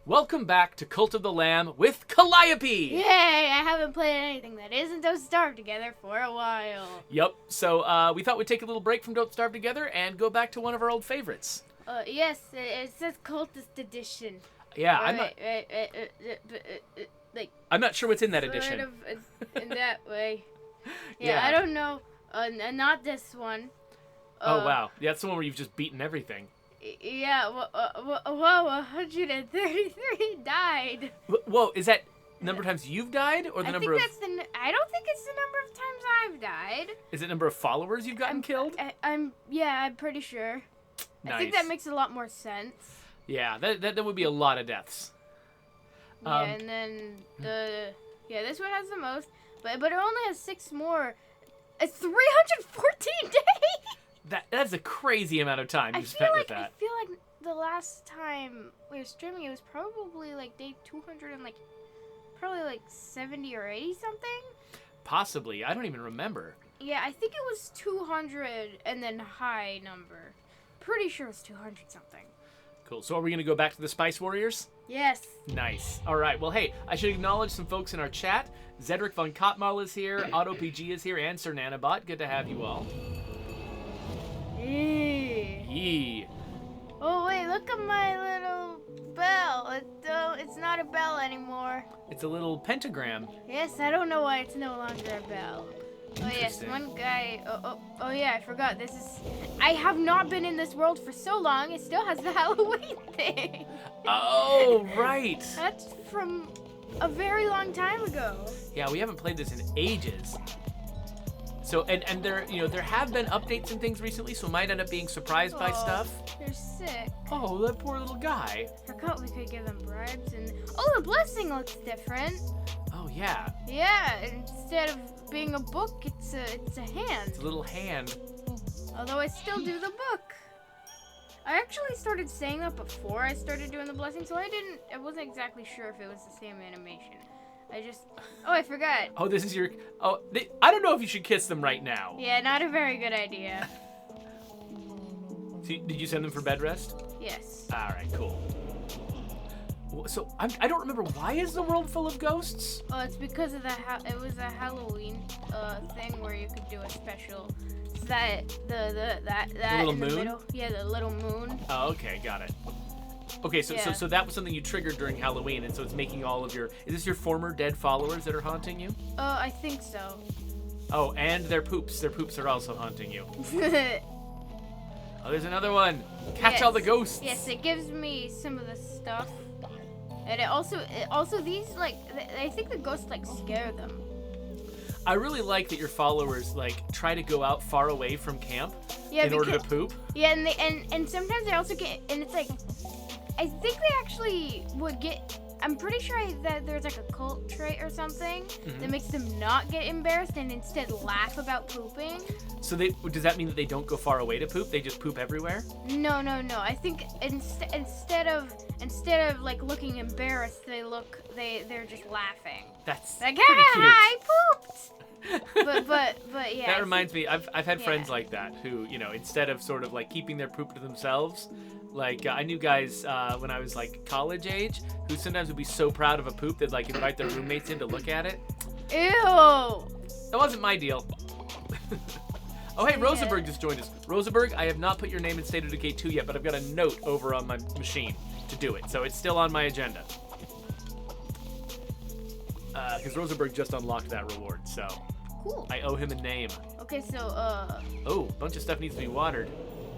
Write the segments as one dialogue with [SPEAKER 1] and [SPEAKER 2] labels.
[SPEAKER 1] Welcome back to Cult of the Lamb with Calliope!
[SPEAKER 2] Yay! I haven't played anything that isn't Don't Starve Together for a while.
[SPEAKER 1] Yep, so we thought we'd take a little break from Don't Starve Together and go back to one of our old favorites.
[SPEAKER 2] Yes, it says Cultist Edition.
[SPEAKER 1] Yeah, I'm not sure what's in that edition.
[SPEAKER 2] Sort of in that way.
[SPEAKER 1] Yeah.
[SPEAKER 2] I don't know. Not this one.
[SPEAKER 1] Oh, wow. Yeah, that's the one where you've just beaten everything.
[SPEAKER 2] Yeah, whoa, 133 died.
[SPEAKER 1] Whoa, is that number of times you've died, or the number of...
[SPEAKER 2] I don't think it's the number of times I've died.
[SPEAKER 1] Is it number of followers you've gotten killed?
[SPEAKER 2] I'm pretty sure.
[SPEAKER 1] Nice.
[SPEAKER 2] I think that makes a lot more sense.
[SPEAKER 1] Yeah, that would be a lot of deaths.
[SPEAKER 2] Yeah, and then this one has the most, but it only has 6 more. It's 314 days.
[SPEAKER 1] That's a crazy amount of time you spent with that.
[SPEAKER 2] I feel like the last time we were streaming, it was probably like day 200 and probably like 70 or 80 something.
[SPEAKER 1] Possibly, I don't even remember.
[SPEAKER 2] Yeah, I think it was 200 and then high number. Pretty sure it's 200 something.
[SPEAKER 1] Cool. So are we gonna go back to the Spice Warriors?
[SPEAKER 2] Yes.
[SPEAKER 1] Nice. All right. Well, hey, I should acknowledge some folks in our chat. Zedric von Kotmal is here, AutoPG is here, and Sir Nanobot. Good to have you all. Yee.
[SPEAKER 2] Oh wait, look at my little bell. It's not a bell anymore.
[SPEAKER 1] It's a little pentagram.
[SPEAKER 2] Yes, I don't know why it's no longer a bell. Oh yes, one guy. Oh yeah, I forgot. I have not been in this world for so long. It still has the Halloween thing.
[SPEAKER 1] Oh right.
[SPEAKER 2] That's from a very long time ago.
[SPEAKER 1] Yeah, we haven't played this in ages. So and there have been updates and things recently, so we might end up being surprised by stuff.
[SPEAKER 2] They're sick.
[SPEAKER 1] Oh, that poor little guy.
[SPEAKER 2] I forgot we could give them bribes and the blessing looks different.
[SPEAKER 1] Oh yeah.
[SPEAKER 2] Yeah, instead of being a book, it's a hand.
[SPEAKER 1] It's a little hand.
[SPEAKER 2] Although I still do the book. I actually started saying that before I started doing the blessing, so I wasn't exactly sure if it was the same animation. I forgot.
[SPEAKER 1] Oh, this is your... Oh, I don't know if you should kiss them right now.
[SPEAKER 2] Yeah, not a very good idea.
[SPEAKER 1] So, did you send them for bed rest?
[SPEAKER 2] Yes.
[SPEAKER 1] All right, cool. So, I don't remember, why is the world full of ghosts?
[SPEAKER 2] Oh, it's because of it was a Halloween thing where you could do a special... That
[SPEAKER 1] little
[SPEAKER 2] in the
[SPEAKER 1] moon?
[SPEAKER 2] middle. Yeah, the little moon.
[SPEAKER 1] Oh, okay, got it. Okay, so that was something you triggered during Halloween, and so it's making all of your... Is this your former dead followers that are haunting you?
[SPEAKER 2] I think so.
[SPEAKER 1] Oh, and their poops. Their poops are also haunting you. Oh, there's another one. Catch all the ghosts.
[SPEAKER 2] Yes, it gives me some of the stuff. And it also these, I think the ghosts, scare them.
[SPEAKER 1] I really like that your followers, try to go out far away from camp in order to poop.
[SPEAKER 2] Yeah, and sometimes they also get... And it's I think they actually would get... I'm pretty sure that there's a cult trait or something that makes them not get embarrassed and instead laugh about pooping. So
[SPEAKER 1] does that mean that they don't go far away to poop? They just poop everywhere?
[SPEAKER 2] No. I think instead of looking embarrassed, they're just laughing.
[SPEAKER 1] That's
[SPEAKER 2] like,
[SPEAKER 1] pretty cute.
[SPEAKER 2] I pooped. but yeah.
[SPEAKER 1] That reminds me, I've had friends like that who, instead of sort of keeping their poop to themselves, I knew guys when I was college age who sometimes would be so proud of a poop they'd invite their roommates in to look at it.
[SPEAKER 2] Ew.
[SPEAKER 1] That wasn't my deal. Oh hey, Rosenberg just joined us. Rosenberg, I have not put your name in State of Decay 2 yet, but I've got a note over on my machine to do it, so it's still on my agenda. Because Rosenberg just unlocked that reward, so
[SPEAKER 2] cool.
[SPEAKER 1] I owe him a name.
[SPEAKER 2] Okay, so
[SPEAKER 1] oh, a bunch of stuff needs to be watered.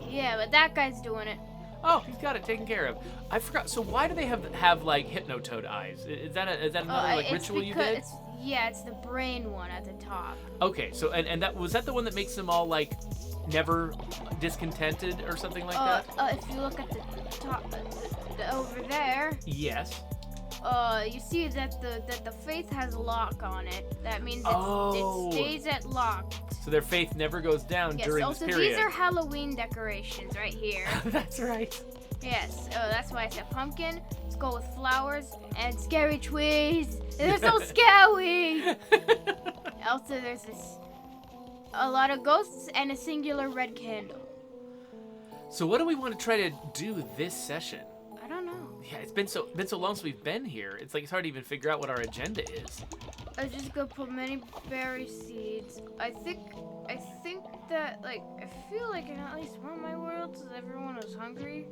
[SPEAKER 2] Yeah, but that guy's doing it.
[SPEAKER 1] Oh, he's got it taken care of. I forgot. So why do they have Hypnotoad eyes? Is that another ritual you did?
[SPEAKER 2] It's the brain one at the top.
[SPEAKER 1] Okay, so and was that the one that makes them all never discontented or something like that?
[SPEAKER 2] If you look at the top over there.
[SPEAKER 1] Yes.
[SPEAKER 2] You see that the faith has a lock on it. That means it stays at locked.
[SPEAKER 1] So their faith never goes down during this period.
[SPEAKER 2] These are Halloween decorations right here.
[SPEAKER 1] That's right.
[SPEAKER 2] Yes. Oh, that's why it's a pumpkin, skull with flowers, and scary trees. They're so scary. Also, there's a lot of ghosts and a singular red candle.
[SPEAKER 1] So what do we want to try to do this session?
[SPEAKER 2] I don't know.
[SPEAKER 1] Yeah, it's been so long since we've been here. It's like it's hard to even figure out what our agenda is.
[SPEAKER 2] I just go put many berry seeds. I think that like I feel like in at least one of my worlds everyone was hungry.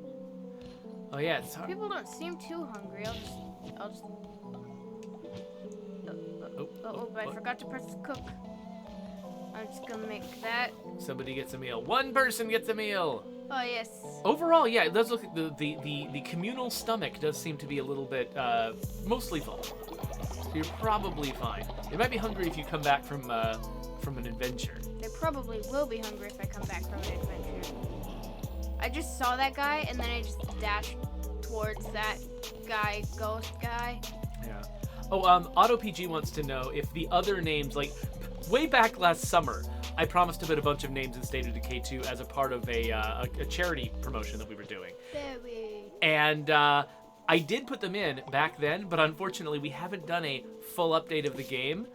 [SPEAKER 1] Oh yeah, it's hard.
[SPEAKER 2] People don't seem too hungry. I'll just. I forgot to press cook. I'm just gonna make that.
[SPEAKER 1] Somebody gets a meal. One person gets a meal.
[SPEAKER 2] Oh yes.
[SPEAKER 1] Overall, yeah, it does look like the communal stomach does seem to be a little bit mostly full. So you're probably fine. They might be hungry if you come back from an adventure.
[SPEAKER 2] They probably will be hungry if I come back from an adventure. I just saw that guy and then I just dashed towards that guy, ghost guy.
[SPEAKER 1] Yeah. Oh, AutoPG wants to know if the other names, like way back last summer, I promised to put a bunch of names in State of Decay 2 as a part of a charity promotion that we were doing.
[SPEAKER 2] Berry.
[SPEAKER 1] And I did put them in back then, but unfortunately we haven't done a full update of the game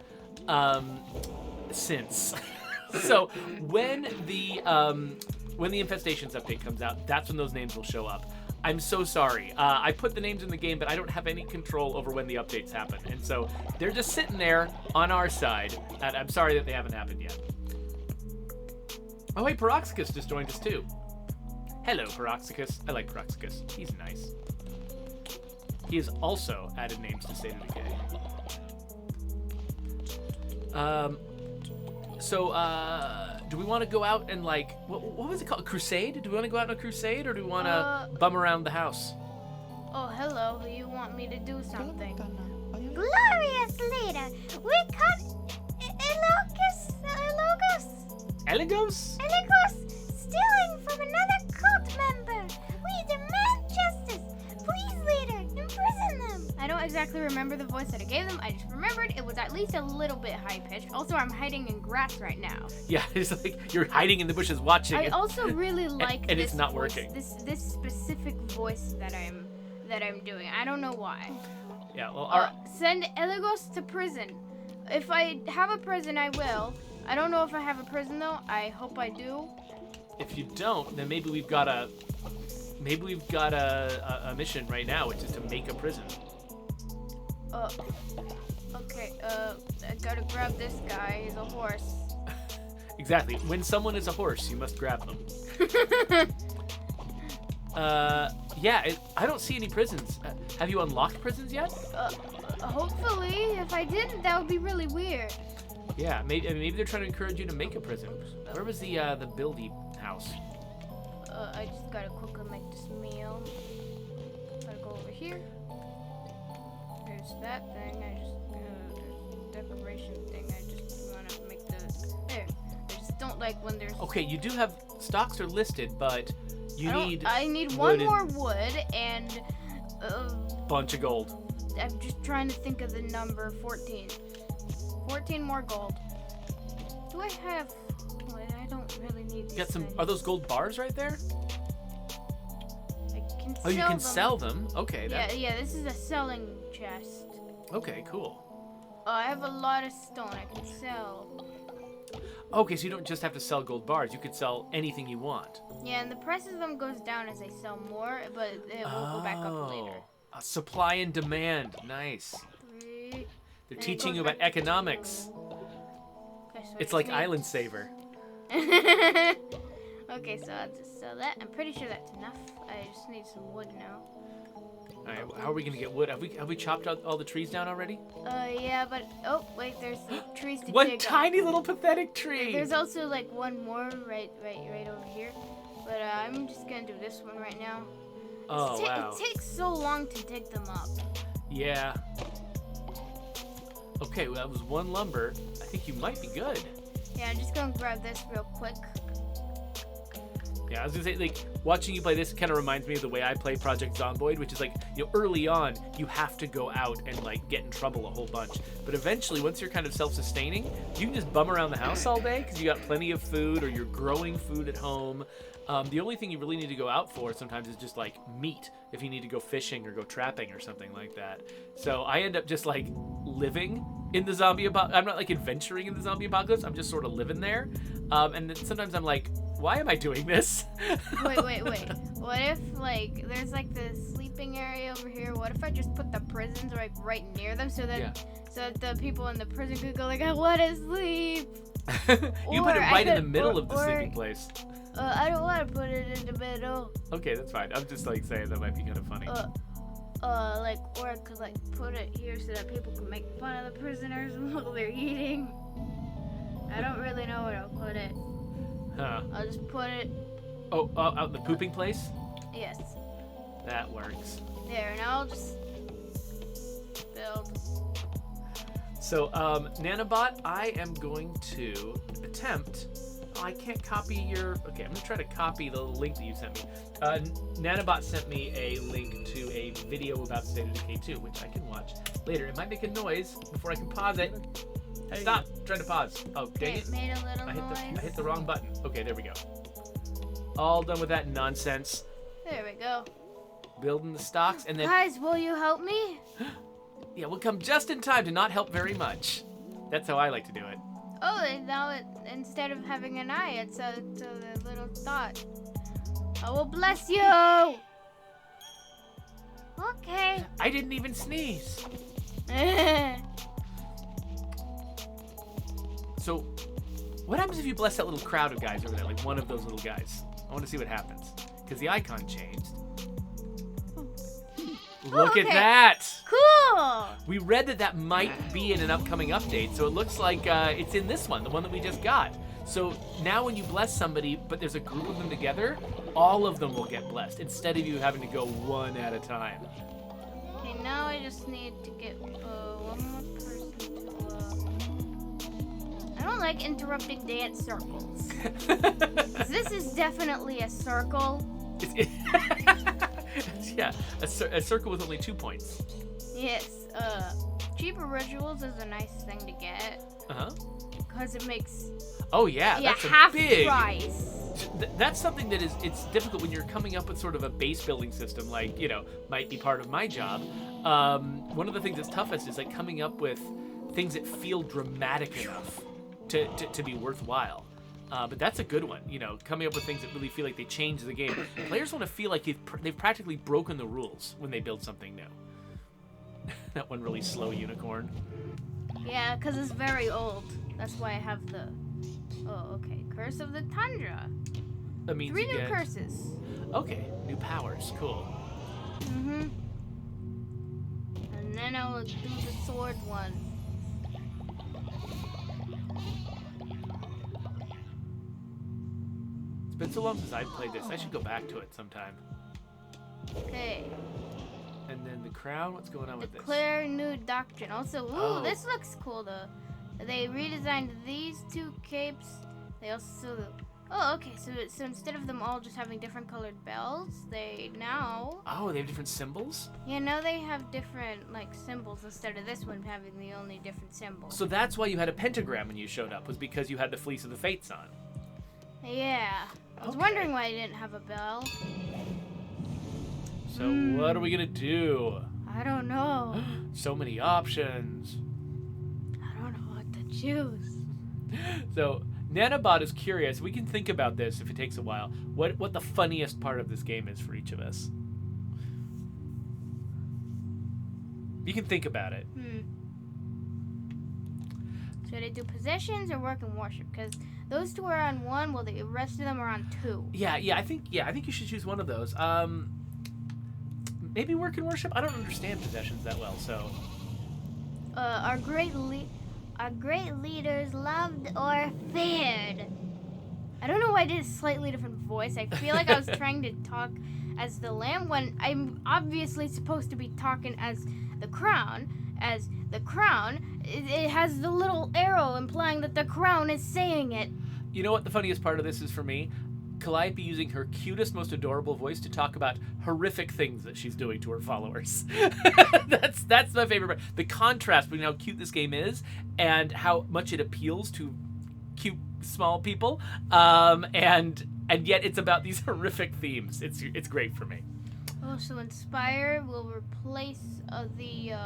[SPEAKER 1] since. So when the Infestations update comes out, that's when those names will show up. I'm so sorry. I put the names in the game, but I don't have any control over when the updates happen. And so they're just sitting there on our side. And I'm sorry that they haven't happened yet. Oh, hey, Peroxicus just joined us too. Hello, Peroxicus. I like Peroxicus. He's nice. He has also added names to State of Decay. Do we want to go out and like, what was it called? A crusade? Do we want to go out on a crusade or do we want to bum around the house?
[SPEAKER 2] Oh, hello. You want me to do something?
[SPEAKER 3] Glorious leader, we caught
[SPEAKER 1] Eligos?
[SPEAKER 3] stealing from another cult member. We demand justice. Please, leader, imprison them.
[SPEAKER 2] I don't exactly remember the voice that I gave them. I just remembered it was at least a little bit high-pitched. Also, I'm hiding in grass right now.
[SPEAKER 1] Yeah, it's like you're hiding in the bushes watching.
[SPEAKER 2] I also really like
[SPEAKER 1] and
[SPEAKER 2] this
[SPEAKER 1] it's not
[SPEAKER 2] voice,
[SPEAKER 1] working.
[SPEAKER 2] This specific voice that I'm doing. I don't know why.
[SPEAKER 1] Yeah, well,
[SPEAKER 2] Send Eligos to prison. If I have a prison, I will. I don't know if I have a prison though. I hope I do.
[SPEAKER 1] if you don't, then maybe we've got a mission right now, which is to make a prison.
[SPEAKER 2] Okay, I gotta grab this guy. He's a horse.
[SPEAKER 1] Exactly. When someone is a horse, you must grab them. Yeah, I don't see any prisons. Have you unlocked prisons yet?
[SPEAKER 2] Hopefully. If I didn't, that would be really weird.
[SPEAKER 1] Yeah, maybe they're trying to encourage you to make a prison. Where was the buildy house?
[SPEAKER 2] I just gotta quickly make this meal. Gotta go over here. There's that thing. There's decoration thing. I just wanna make there. I just don't like when there's.
[SPEAKER 1] Okay, you do have stocks are listed, but
[SPEAKER 2] I need one more wood and
[SPEAKER 1] bunch of gold.
[SPEAKER 2] I'm just trying to think of the number 14. 14 more gold. Do I have? I don't really need.
[SPEAKER 1] You got some.
[SPEAKER 2] things.
[SPEAKER 1] Are those gold bars right there?
[SPEAKER 2] I can
[SPEAKER 1] Oh, you can
[SPEAKER 2] them.
[SPEAKER 1] sell them. Okay.
[SPEAKER 2] Yeah. This is a selling chest.
[SPEAKER 1] Okay, cool.
[SPEAKER 2] I have a lot of stone I can sell.
[SPEAKER 1] Okay, so you don't just have to sell gold bars. You could sell anything you want.
[SPEAKER 2] Yeah, and the price of them goes down as I sell more, but it will go back up later.
[SPEAKER 1] Supply and demand. Nice.
[SPEAKER 2] 3.
[SPEAKER 1] They're
[SPEAKER 2] And it
[SPEAKER 1] teaching
[SPEAKER 2] goes
[SPEAKER 1] you about
[SPEAKER 2] back-
[SPEAKER 1] economics.
[SPEAKER 2] Okay, so I
[SPEAKER 1] It's
[SPEAKER 2] just
[SPEAKER 1] like
[SPEAKER 2] need-
[SPEAKER 1] Island Saver.
[SPEAKER 2] Okay, so I'll just sell that. I'm pretty sure that's enough. I just need some wood now.
[SPEAKER 1] All right, how are we gonna get wood? Have we chopped out all the trees down already?
[SPEAKER 2] Yeah, but oh wait, there's trees to
[SPEAKER 1] One
[SPEAKER 2] dig up.
[SPEAKER 1] tiny little pathetic tree.
[SPEAKER 2] There's also like one more right over here, but I'm just gonna do this one right now.
[SPEAKER 1] Oh wow.
[SPEAKER 2] It takes so long to dig them up.
[SPEAKER 1] Yeah. Okay, well that was one lumber. I think you might be good.
[SPEAKER 2] Yeah, I'm just gonna grab this real quick.
[SPEAKER 1] Yeah, I was gonna say, like, watching you play this kind of reminds me of the way I play Project Zomboid, which is like, you know, early on, you have to go out and, like, get in trouble a whole bunch. But eventually, once you're kind of self-sustaining, you can just bum around the house all day because you got plenty of food or you're growing food at home. The only thing you really need to go out for sometimes is just, like, meat if you need to go fishing or go trapping or something like that. So I end up just, like, living in the zombie apocalypse. I'm not, like, adventuring in the zombie apocalypse. I'm just sort of living there. And then sometimes I'm like, why am I doing this?
[SPEAKER 2] Wait. What if like there's like the sleep sleeping area over here. What if I just put the prisons right near them so that the people in the prison could go like, I want to sleep.
[SPEAKER 1] You put it right in the middle of the sleeping place.
[SPEAKER 2] I don't want to put it in the middle.
[SPEAKER 1] Okay, that's fine. I'm just like saying that might be kind of funny.
[SPEAKER 2] Or I could like put it here so that people can make fun of the prisoners while they're eating. I don't really know where I'll put it.
[SPEAKER 1] Huh.
[SPEAKER 2] I'll just put it.
[SPEAKER 1] Oh, out in the pooping place?
[SPEAKER 2] Yes.
[SPEAKER 1] That works.
[SPEAKER 2] There, now I'll just build.
[SPEAKER 1] So, Nanobot, I am going to attempt. Oh, I can't copy your. Okay, I'm gonna try to copy the link that you sent me. Nanobot sent me a link to a video about State of Decay 2, which I can watch later. It might make a noise before I can pause it. Hey. Stop trying to pause. Oh, dang it!
[SPEAKER 2] Made a little noise.
[SPEAKER 1] I hit the wrong button. Okay, there we go. All done with that nonsense.
[SPEAKER 2] There we go.
[SPEAKER 1] Building the stocks, and then.
[SPEAKER 2] Guys, will you help me?
[SPEAKER 1] Yeah, we'll come just in time to not help very much. That's how I like to do it.
[SPEAKER 2] Oh, and now instead of having an eye, it's a little dot. I will bless you.
[SPEAKER 3] Okay.
[SPEAKER 1] I didn't even sneeze. So, what happens if you bless that little crowd of guys over there, like one of those little guys? I want to see what happens. Because the icon changed. Look at that!
[SPEAKER 2] Cool!
[SPEAKER 1] We read that might be in an upcoming update, so it looks like it's in this one, the one that we just got. So now when you bless somebody, but there's a group of them together, all of them will get blessed, instead of you having to go one at a time.
[SPEAKER 2] Okay, now I just need to get one more person to... I don't like interrupting dance circles. 'Cause this is definitely a circle.
[SPEAKER 1] Yeah, a circle with only 2 points.
[SPEAKER 2] Yes, cheaper rituals is a nice thing to get.
[SPEAKER 1] Uh-huh.
[SPEAKER 2] Because it makes...
[SPEAKER 1] Oh, yeah, that's
[SPEAKER 2] half
[SPEAKER 1] a big...
[SPEAKER 2] price.
[SPEAKER 1] That's something that it's difficult when you're coming up with sort of a base building system, like, might be part of my job. One of the things that's toughest is, like, coming up with things that feel dramatic enough to be worthwhile. But that's a good one, coming up with things that really feel like they change the game. Players want to feel like they've practically broken the rules when they build something new. That one really slow unicorn.
[SPEAKER 2] Yeah, because it's very old. That's why I have the... Oh, okay. Curse of the Tundra.
[SPEAKER 1] That means
[SPEAKER 2] 3 new curses.
[SPEAKER 1] Okay, new powers. Cool.
[SPEAKER 2] Mm-hmm. And then I will do the sword one.
[SPEAKER 1] It's been so long since I've played this. I should go back to it sometime.
[SPEAKER 2] Okay.
[SPEAKER 1] And then the crown. What's going on with this?
[SPEAKER 2] Declare new doctrine. Also, this looks cool though. They redesigned these 2 capes. They also... Oh, okay. So instead of them all just having different colored bells, they now...
[SPEAKER 1] Oh, they have different symbols?
[SPEAKER 2] Yeah, now they have different, symbols instead of this one having the only different symbol.
[SPEAKER 1] So that's why you had a pentagram when you showed up, was because you had the Fleece of the Fates on.
[SPEAKER 2] Yeah. I was wondering why I didn't have a bell.
[SPEAKER 1] So what are we going to do?
[SPEAKER 2] I don't know.
[SPEAKER 1] So many options.
[SPEAKER 2] I don't know what to choose.
[SPEAKER 1] So Nanobot is curious. We can think about this if it takes a while. What the funniest part of this game is for each of us. You can think about it.
[SPEAKER 2] Should I do possessions or work and worship? Because those 2 are on 1, while the rest of them are on 2.
[SPEAKER 1] Yeah. I think you should choose one of those. Maybe work and worship. I don't understand possessions that well, so.
[SPEAKER 3] Are great leaders loved or feared?
[SPEAKER 2] I don't know why I did a slightly different voice. I feel like I was trying to talk as the lamb when I'm obviously supposed to be talking as the crown. As the crown, it has the little arrow implying that the crown is saying it.
[SPEAKER 1] You know what the funniest part of this is for me? Calliope using her cutest, most adorable voice to talk about horrific things that she's doing to her followers. That's my favorite part. The contrast between how cute this game is and how much it appeals to cute small people, and yet it's about these horrific themes. It's great for me.
[SPEAKER 2] Oh, so Inspire will replace the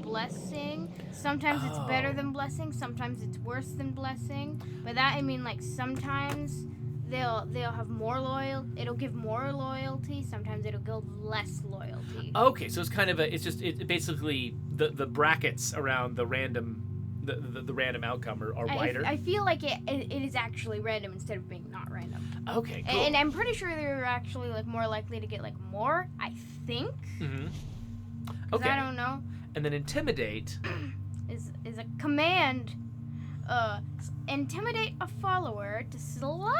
[SPEAKER 2] blessing. Sometimes it's better than blessing. Sometimes it's worse than blessing. By that I mean sometimes they'll have more loyal. It'll give more loyalty. Sometimes it'll give less loyalty.
[SPEAKER 1] Okay, so it's kind of it basically the brackets around the random outcome are wider.
[SPEAKER 2] I feel like it is actually random instead of being not random.
[SPEAKER 1] Okay, cool.
[SPEAKER 2] And I'm pretty sure they're actually like more likely to get like more. I think.
[SPEAKER 1] Mm-hmm. Okay.
[SPEAKER 2] I don't know.
[SPEAKER 1] And then intimidate
[SPEAKER 2] is a command. Intimidate a follower to slightly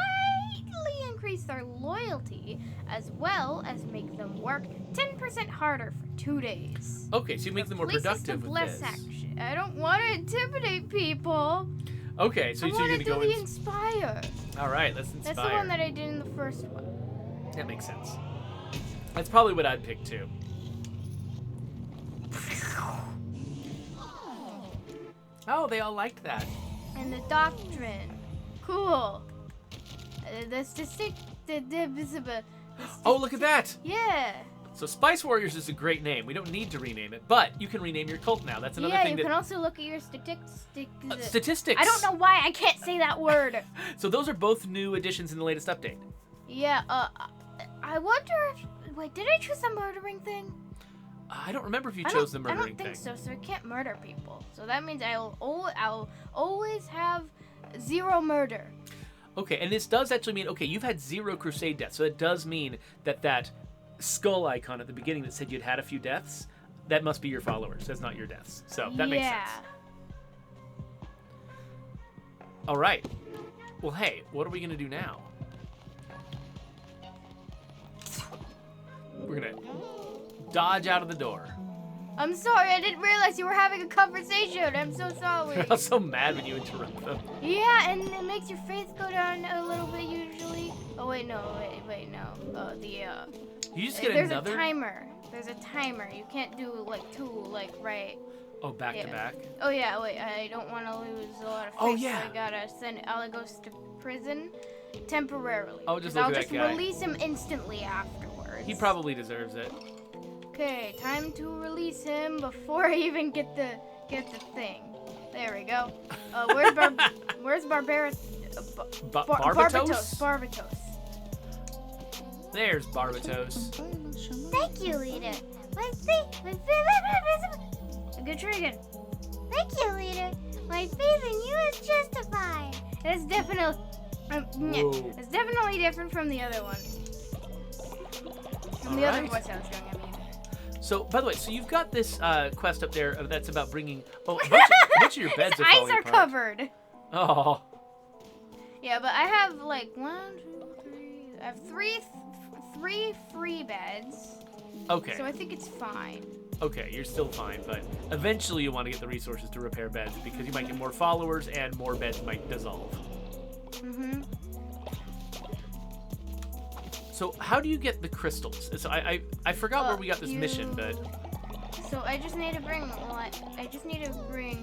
[SPEAKER 2] increase their loyalty, as well as make them work 10% harder for 2 days.
[SPEAKER 1] Okay, so you make them more productive with
[SPEAKER 2] less
[SPEAKER 1] this.
[SPEAKER 2] action. I don't want to intimidate people.
[SPEAKER 1] Okay, so you're going to go
[SPEAKER 2] the inspire.
[SPEAKER 1] All right, let's inspire.
[SPEAKER 2] That's the one that I did in the first one.
[SPEAKER 1] That makes sense. That's probably what I'd pick too. Oh, they all liked that.
[SPEAKER 2] And the doctrine. Cool.
[SPEAKER 1] Oh, look at that!
[SPEAKER 2] Yeah.
[SPEAKER 1] So Spice Warriors is a great name. We don't need to rename it, but you can rename your cult now. That's another thing.
[SPEAKER 2] Yeah, you can also look at your statistics.
[SPEAKER 1] Statistics.
[SPEAKER 2] I don't know why I can't say that word.
[SPEAKER 1] So those are both new additions in the latest update.
[SPEAKER 2] Yeah. I wonder if. Wait, did I choose the murdering thing?
[SPEAKER 1] I don't remember if you chose the murdering thing.
[SPEAKER 2] I don't think so. So I can't murder people. So that means I'll always have 0 murder.
[SPEAKER 1] Okay, and this does actually mean, okay, you've had 0 crusade deaths. So it does mean that skull icon at the beginning that said you'd had a few deaths, that must be your followers. That's not your deaths. So that makes sense. All right. Well, hey, what are we going to do now? We're going to dodge out of the door.
[SPEAKER 2] I'm sorry, I didn't realize you were having a conversation. I'm so sorry.
[SPEAKER 1] You're all so mad when you interrupt them.
[SPEAKER 2] Yeah, and it makes your faith go down a little bit usually. Oh wait, no.
[SPEAKER 1] You just get
[SPEAKER 2] there's
[SPEAKER 1] another.
[SPEAKER 2] a timer. There's a timer. You can't do like 2, like right.
[SPEAKER 1] Oh, back to back.
[SPEAKER 2] Oh yeah, wait. I don't want to lose a lot of faith.
[SPEAKER 1] Oh yeah.
[SPEAKER 2] So I gotta send Aligos to prison temporarily.
[SPEAKER 1] Oh, just look at that guy.
[SPEAKER 2] I'll just release him instantly afterwards.
[SPEAKER 1] He probably deserves it.
[SPEAKER 2] Okay, time to release him before I even get the thing. There we go. Where's Barbaros?
[SPEAKER 1] Barbatos?
[SPEAKER 2] Barbatos.
[SPEAKER 1] There's Barbatos.
[SPEAKER 3] Thank you, leader.
[SPEAKER 2] Good trigger.
[SPEAKER 3] Thank you, leader. My faith in you is justified.
[SPEAKER 2] It's definitely,
[SPEAKER 1] Whoa.
[SPEAKER 2] it's definitely different from the other one. From the other voice I was doing, I mean.
[SPEAKER 1] So, by the way, so you've got this quest up there that's about bringing. Oh, a bunch of your beds are falling
[SPEAKER 2] eyes are
[SPEAKER 1] apart.
[SPEAKER 2] covered.
[SPEAKER 1] Oh.
[SPEAKER 2] Yeah, but I have like 1, 2, 3. I have three free beds.
[SPEAKER 1] Okay.
[SPEAKER 2] So I think it's fine.
[SPEAKER 1] Okay, you're still fine, but eventually you want to get the resources to repair beds because you might get more followers and more beds might dissolve.
[SPEAKER 2] Mhm.
[SPEAKER 1] So how do you get the crystals? So I forgot where we got this mission, but
[SPEAKER 2] so I just need to bring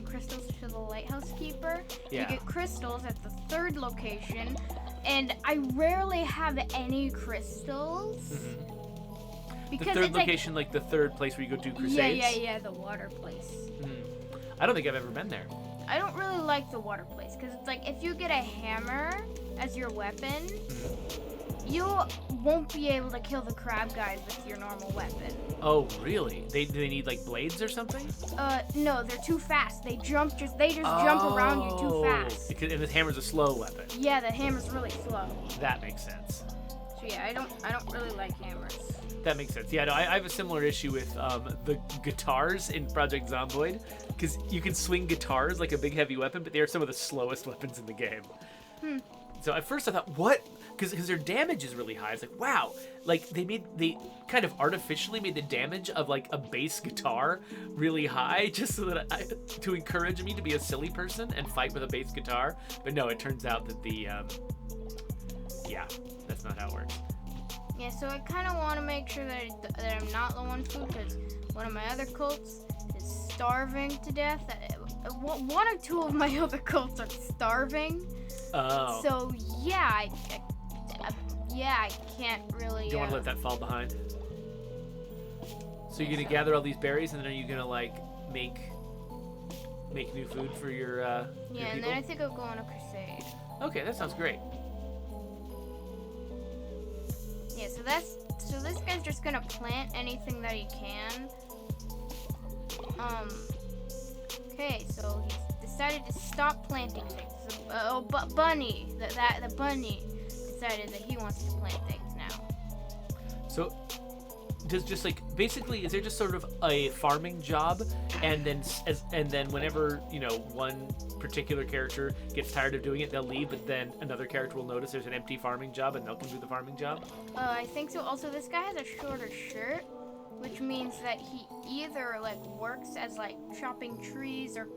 [SPEAKER 2] crystals to the lighthouse keeper.
[SPEAKER 1] Yeah.
[SPEAKER 2] You get crystals at the 3rd location, and I rarely have any crystals.
[SPEAKER 1] Mm-hmm.
[SPEAKER 2] Because
[SPEAKER 1] the 3rd
[SPEAKER 2] it's
[SPEAKER 1] location, like the 3rd place where you go do crusades.
[SPEAKER 2] Yeah, the water place.
[SPEAKER 1] I don't think I've ever been there.
[SPEAKER 2] I don't really like the water place because it's like if you get a hammer as your weapon, you won't be able to kill the crab guys with your normal weapon.
[SPEAKER 1] Oh, really? Do they need like blades or something?
[SPEAKER 2] No, they're too fast. They just jump around you too fast.
[SPEAKER 1] And the hammer's a slow weapon.
[SPEAKER 2] Yeah, the hammer's really slow.
[SPEAKER 1] That makes sense.
[SPEAKER 2] So yeah, I don't really like hammers.
[SPEAKER 1] That makes sense. Yeah, no, I have a similar issue with the guitars in Project Zomboid, because you can swing guitars like a big heavy weapon, but they are some of the slowest weapons in the game. So at first I thought, what? Because their damage is really high. It's like, wow, like they kind of artificially made the damage of like a bass guitar really high, just so that to encourage me to be a silly person and fight with a bass guitar. But no, it turns out that yeah, that's not how it works.
[SPEAKER 2] Yeah, so I kind of want to make sure that I'm not low on food because one of my other cults is starving to death. One or 2 of my other cults are starving.
[SPEAKER 1] Oh.
[SPEAKER 2] So yeah, I can't really.
[SPEAKER 1] You don't want to let that fall behind. So you're gonna gather all these berries, and then are you gonna like make new food for your
[SPEAKER 2] yeah,
[SPEAKER 1] people?
[SPEAKER 2] and then I think I'll go on a crusade.
[SPEAKER 1] Okay, that sounds great.
[SPEAKER 2] just gonna plant anything that he can. Okay, so he's decided to stop planting things. But Bunny, the bunny decided that he wants to plant things now.
[SPEAKER 1] So, does just like basically is there just sort of a farming job, and then whenever one particular character gets tired of doing it, they'll leave, but then another character will notice there's an empty farming job and they'll come do the farming job?
[SPEAKER 2] I think so. Also, this guy has a shorter shirt, which means that he either like works as like chopping trees or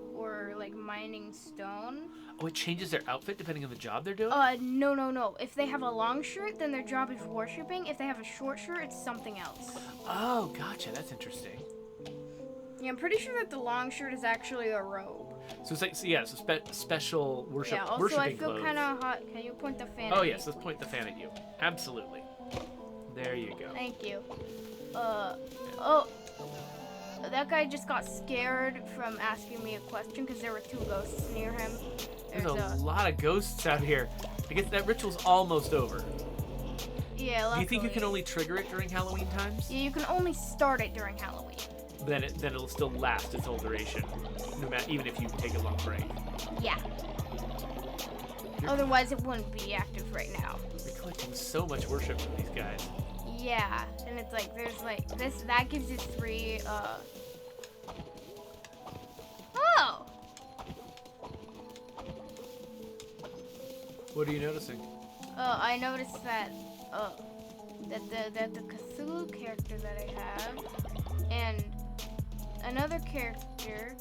[SPEAKER 2] like mining stone.
[SPEAKER 1] Oh, it changes their outfit depending on the job they're doing?
[SPEAKER 2] No. If they have a long shirt, then their job is worshipping. If they have a short shirt, it's something else.
[SPEAKER 1] Oh, gotcha. That's interesting.
[SPEAKER 2] Yeah, I'm pretty sure that the long shirt is actually a robe.
[SPEAKER 1] So it's like, special worship.
[SPEAKER 2] Yeah, also
[SPEAKER 1] worshiping
[SPEAKER 2] I feel
[SPEAKER 1] clothes.
[SPEAKER 2] kind of hot. Can you point the fan
[SPEAKER 1] Oh,
[SPEAKER 2] at
[SPEAKER 1] yes,
[SPEAKER 2] me?
[SPEAKER 1] let's point the fan at you. Absolutely. There you go.
[SPEAKER 2] Thank you. That guy just got scared from asking me a question because there were 2 ghosts near him.
[SPEAKER 1] There's a lot of ghosts out here. I guess that ritual's almost over.
[SPEAKER 2] Yeah, luckily.
[SPEAKER 1] Do you think you can only trigger it during Halloween times?
[SPEAKER 2] Yeah, you can only start it during Halloween.
[SPEAKER 1] Then it'll still last its whole duration, no matter, even if you take a long break.
[SPEAKER 2] Yeah. Otherwise, it wouldn't be active right now.
[SPEAKER 1] You're collecting so much worship from these guys.
[SPEAKER 2] Yeah, and it's like there's like that gives you 3. Oh.
[SPEAKER 1] What are you noticing?
[SPEAKER 2] I noticed that the Cthulhu character that I have and another character.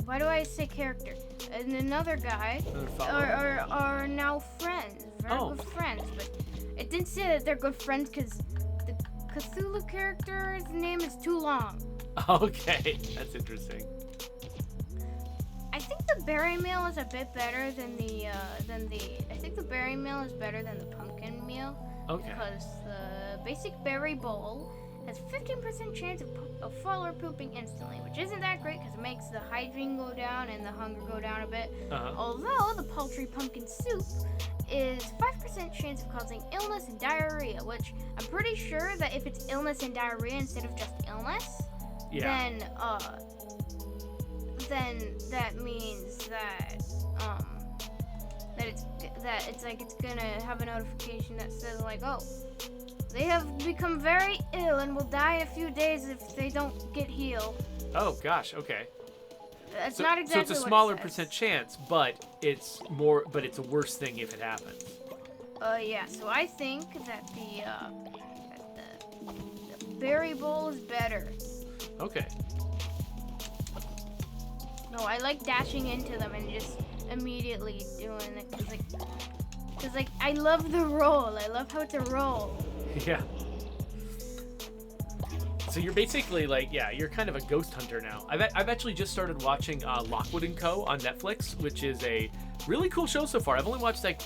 [SPEAKER 2] Why do I say character? And another guy are now friends, very good friends. But it didn't say that they're good friends because the Cthulhu character's name is too long.
[SPEAKER 1] Okay, that's interesting.
[SPEAKER 2] I think the berry meal is a bit better than the. I think the berry meal is better than the pumpkin meal.
[SPEAKER 1] Okay.
[SPEAKER 2] Because the basic berry bowl has 15% chance of follower pooping instantly, which isn't that great because it makes the hygiene go down and the hunger go down a bit. Although the paltry pumpkin soup is 5% chance of causing illness and diarrhea, which I'm pretty sure that if it's illness and diarrhea instead of just illness, then that means that it's gonna have a notification that says like, oh, they have become very ill and will die in a few days if they don't get healed.
[SPEAKER 1] Oh gosh, okay.
[SPEAKER 2] That's not exactly
[SPEAKER 1] so it's a
[SPEAKER 2] what
[SPEAKER 1] smaller
[SPEAKER 2] it says.
[SPEAKER 1] percent chance, but it's a worse thing if it happens.
[SPEAKER 2] Yeah. So I think that the berry bowl is better.
[SPEAKER 1] Okay.
[SPEAKER 2] No, I like dashing into them and just immediately doing it because I love the roll. I love how it's a roll.
[SPEAKER 1] Yeah. So you're basically like, you're kind of a ghost hunter now. I've actually just started watching Lockwood & Co. on Netflix, which is a really cool show so far. I've only watched like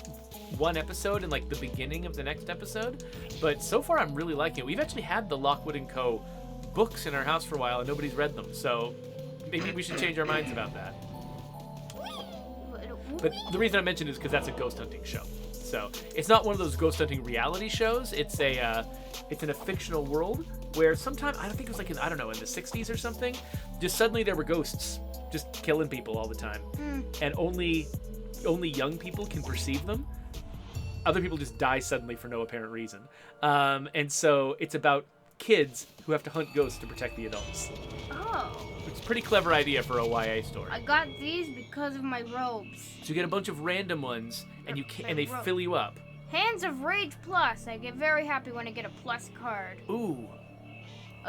[SPEAKER 1] 1 episode and like the beginning of the next episode, but so far I'm really liking it. We've actually had the Lockwood & Co. books in our house for a while and nobody's read them, so maybe we should change our minds about that. But the reason I mentioned it is because that's a ghost hunting show. So it's not one of those ghost hunting reality shows. It's in a fictional world where sometime, I don't think it was like in the 60s or something, just suddenly there were ghosts just killing people all the time. And only young people can perceive them. Other people just die suddenly for no apparent reason. And so it's about kids who have to hunt ghosts to protect the adults.
[SPEAKER 2] Oh.
[SPEAKER 1] It's a pretty clever idea for a YA story.
[SPEAKER 2] I got these because of my robes.
[SPEAKER 1] So you get a bunch of random ones, and they fill you up.
[SPEAKER 2] Hands of Rage Plus. I get very happy when I get a plus card.
[SPEAKER 1] Ooh.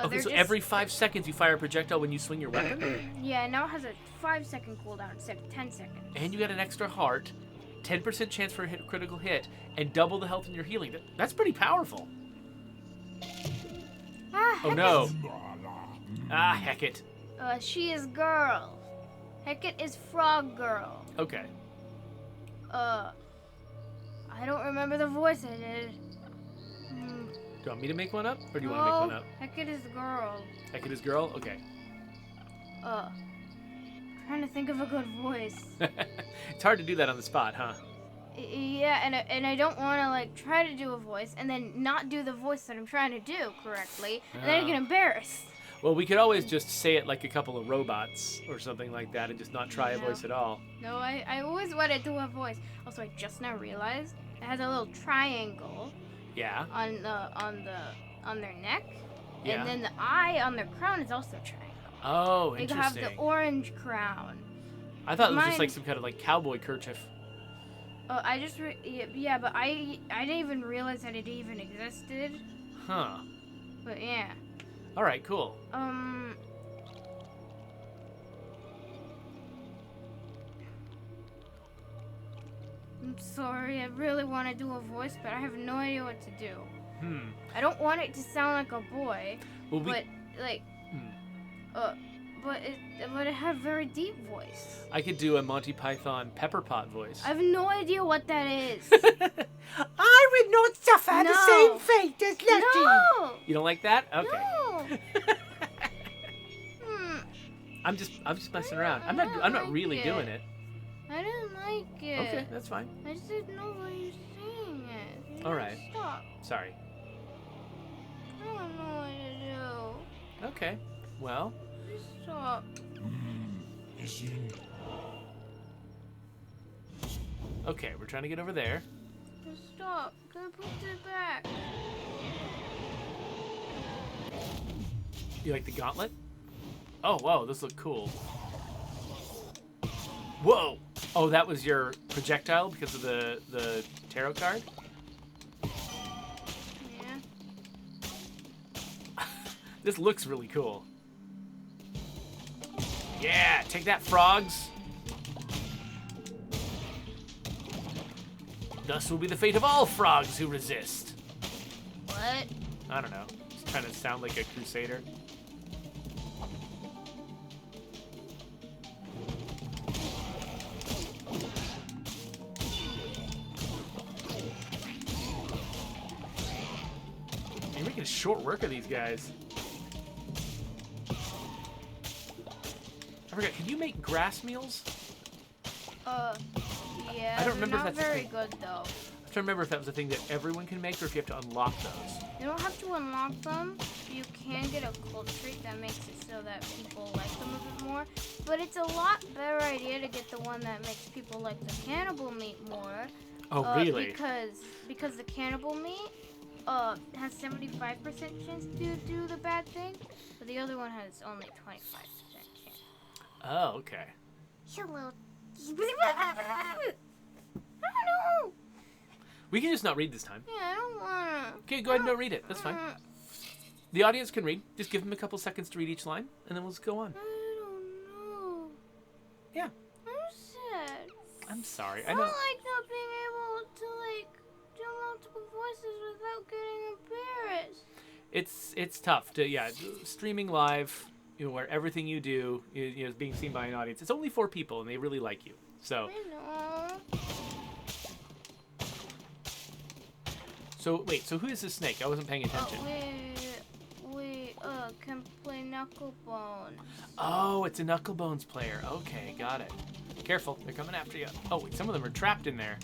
[SPEAKER 1] Okay, so every 5 seconds you fire a projectile when you swing your weapon?
[SPEAKER 2] Yeah, now it has a 5-second cooldown instead of 10 seconds.
[SPEAKER 1] And you get an extra heart, 10% chance for a critical hit, and double the health in your healing. That's pretty powerful. Oh no. HEKET.
[SPEAKER 2] She is girl. HEKET is frog girl.
[SPEAKER 1] Okay.
[SPEAKER 2] I don't remember the voice I did.
[SPEAKER 1] Do you want me to make one up, or do you want to make one up?
[SPEAKER 2] HEKET is girl.
[SPEAKER 1] HEKET is girl? Okay.
[SPEAKER 2] Trying to think of a good voice.
[SPEAKER 1] It's hard to do that on the spot, huh?
[SPEAKER 2] Yeah, and I don't want to like try to do a voice and then not do the voice that I'm trying to do correctly, and then I get embarrassed.
[SPEAKER 1] Well, we could always just say it like a couple of robots or something like that and just not try a voice at all.
[SPEAKER 2] No, I always want to do a voice. Also, I just now realized it has a little triangle.
[SPEAKER 1] Yeah.
[SPEAKER 2] On their neck.
[SPEAKER 1] Yeah.
[SPEAKER 2] And then the eye on their crown is also a triangle.
[SPEAKER 1] Oh,
[SPEAKER 2] They
[SPEAKER 1] interesting.
[SPEAKER 2] have the orange crown.
[SPEAKER 1] I thought it was just
[SPEAKER 2] mine-
[SPEAKER 1] like some kind of like cowboy kerchief.
[SPEAKER 2] Oh, I just yeah, but I didn't even realize that it even existed.
[SPEAKER 1] Huh.
[SPEAKER 2] But yeah.
[SPEAKER 1] All right, cool.
[SPEAKER 2] I'm sorry, I really want to do a voice, but I have no idea what to do. I don't want it to sound like a boy,
[SPEAKER 1] Well,
[SPEAKER 2] but like, but it have very deep voice.
[SPEAKER 1] I could do a Monty Python Pepper Pot voice.
[SPEAKER 2] I have no idea what that is.
[SPEAKER 4] I would not suffer the same fate as Lefty.
[SPEAKER 2] No.
[SPEAKER 1] You don't like that? Okay.
[SPEAKER 2] No.
[SPEAKER 1] I'm just messing around. I'm
[SPEAKER 2] don't
[SPEAKER 1] not
[SPEAKER 2] like
[SPEAKER 1] really
[SPEAKER 2] it.
[SPEAKER 1] doing it.
[SPEAKER 2] I didn't like it.
[SPEAKER 1] Okay, that's fine.
[SPEAKER 2] I just didn't know why you're saying it.
[SPEAKER 1] All right.
[SPEAKER 2] Stop.
[SPEAKER 1] Sorry.
[SPEAKER 2] I don't know what to do.
[SPEAKER 1] Okay. Well,
[SPEAKER 2] Just stop.
[SPEAKER 1] okay, we're trying to get over there.
[SPEAKER 2] Just stop. Can I put it back?
[SPEAKER 1] You like the gauntlet? Oh, whoa, this looks cool. Whoa! Oh, that was your projectile because of the tarot card?
[SPEAKER 2] Yeah.
[SPEAKER 1] This looks really cool. Yeah, take that, frogs. Thus will be the fate of all frogs who resist.
[SPEAKER 2] What?
[SPEAKER 1] I don't know. Just trying to sound like a crusader. You're making short work of these guys. I forgot, can you make grass meals?
[SPEAKER 2] Yeah.
[SPEAKER 1] I don't remember if
[SPEAKER 2] Not
[SPEAKER 1] that's a
[SPEAKER 2] very
[SPEAKER 1] thing.
[SPEAKER 2] good though.
[SPEAKER 1] I'm trying to remember if that was a thing that everyone can make or if you have to unlock those.
[SPEAKER 2] You don't have to unlock them. You can get a cold trait that makes it so that people like them a bit more. But it's a lot better idea to get the one that makes people like the cannibal meat more.
[SPEAKER 1] Oh, really?
[SPEAKER 2] Because the cannibal meat has 75% chance to do the bad thing, but the other one has only 25% chance.
[SPEAKER 1] Oh, okay.
[SPEAKER 3] Hello.
[SPEAKER 2] I don't know.
[SPEAKER 1] We can just not read this time.
[SPEAKER 2] Yeah, I don't wanna.
[SPEAKER 1] Okay, go ahead and don't read it. That's fine. The audience can read. Just give them a couple seconds to read each line, and then we'll just go on.
[SPEAKER 2] I don't know.
[SPEAKER 1] Yeah.
[SPEAKER 2] I'm sad.
[SPEAKER 1] I'm sorry.
[SPEAKER 2] I
[SPEAKER 1] I
[SPEAKER 2] don't
[SPEAKER 1] know.
[SPEAKER 2] like not being able to like do multiple voices without getting embarrassed.
[SPEAKER 1] It's tough to streaming live. You know, where everything you do is being seen by an audience. It's only 4 people, and they really like you. So.
[SPEAKER 2] I know.
[SPEAKER 1] So wait. So who is this snake? I wasn't paying attention.
[SPEAKER 2] We can play Knucklebones.
[SPEAKER 1] Oh, it's a Knucklebones player. Okay, got it. Careful, they're coming after you. Oh, wait, some of them are trapped in there.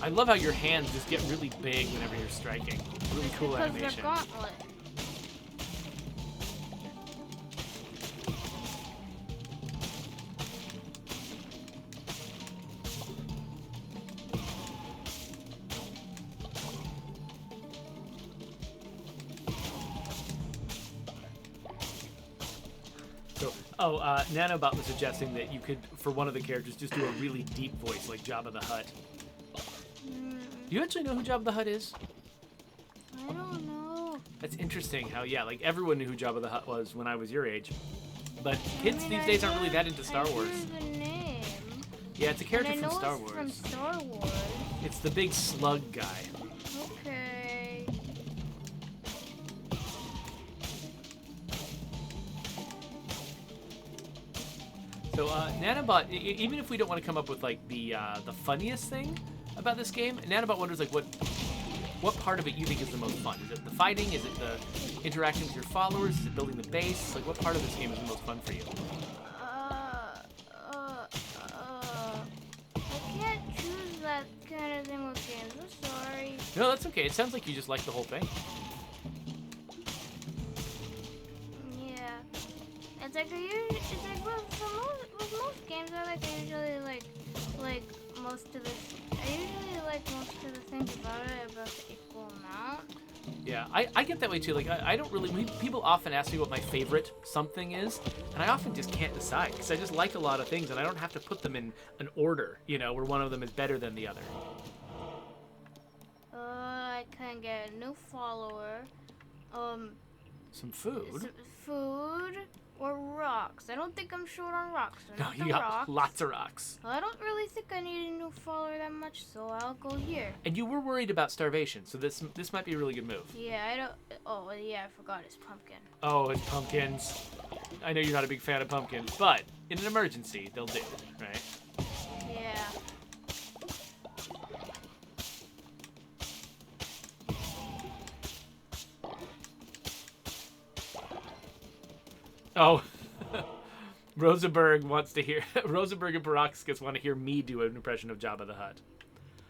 [SPEAKER 1] I love how your hands just get really big whenever you're striking. Really cool
[SPEAKER 2] Because
[SPEAKER 1] animation.
[SPEAKER 2] they're gauntlet.
[SPEAKER 1] So, Nanobot was suggesting that you could, for one of the characters, just do a really deep voice like Jabba the Hutt. Do you actually know who Jabba the Hutt is?
[SPEAKER 2] I don't know.
[SPEAKER 1] That's interesting how, like everyone knew who Jabba the Hutt was when I was your age. But kids these days aren't really that into Star Wars.
[SPEAKER 2] I know the name.
[SPEAKER 1] Yeah, it's a character
[SPEAKER 2] And I
[SPEAKER 1] from
[SPEAKER 2] know
[SPEAKER 1] Star
[SPEAKER 2] it's
[SPEAKER 1] Wars.
[SPEAKER 2] from Star Wars.
[SPEAKER 1] It's the big slug guy.
[SPEAKER 2] Okay.
[SPEAKER 1] So, Nanobot, even if we don't want to come up with like the funniest thing about this game, Nanobot wonders like what part of it you think is the most fun? Is it the fighting? Is it the interaction with your followers? Is it building the base? Like, what part of this game is the most fun for you?
[SPEAKER 2] kind of thing with games. I'm sorry.
[SPEAKER 1] No, that's okay. It sounds like you just like the whole thing.
[SPEAKER 2] Yeah. It's like with most games I usually like most of the. I usually like most of the things about it about the equal amount.
[SPEAKER 1] Yeah, I get that way too. Like, I don't really. People often ask me what my favorite something is, and I often just can't decide because I just like a lot of things, and I don't have to put them in an order, where one of them is better than the other.
[SPEAKER 2] I can get a new follower.
[SPEAKER 1] Some food.
[SPEAKER 2] Food or rocks. I don't think I'm short on rocks. So
[SPEAKER 1] No, you got lots of rocks.
[SPEAKER 2] Well, I don't really think I need a new follower that much, so I'll go here.
[SPEAKER 1] And you were worried about starvation, so this might be a really good move.
[SPEAKER 2] Yeah, I don't. Oh, yeah, I forgot it's pumpkin.
[SPEAKER 1] Oh, it's pumpkins. I know you're not a big fan of pumpkins, but in an emergency, they'll do, right?
[SPEAKER 2] Yeah.
[SPEAKER 1] Oh, Rosenberg wants to hear. Rosenberg and Paraxis want to hear me do an impression of Jabba the Hutt.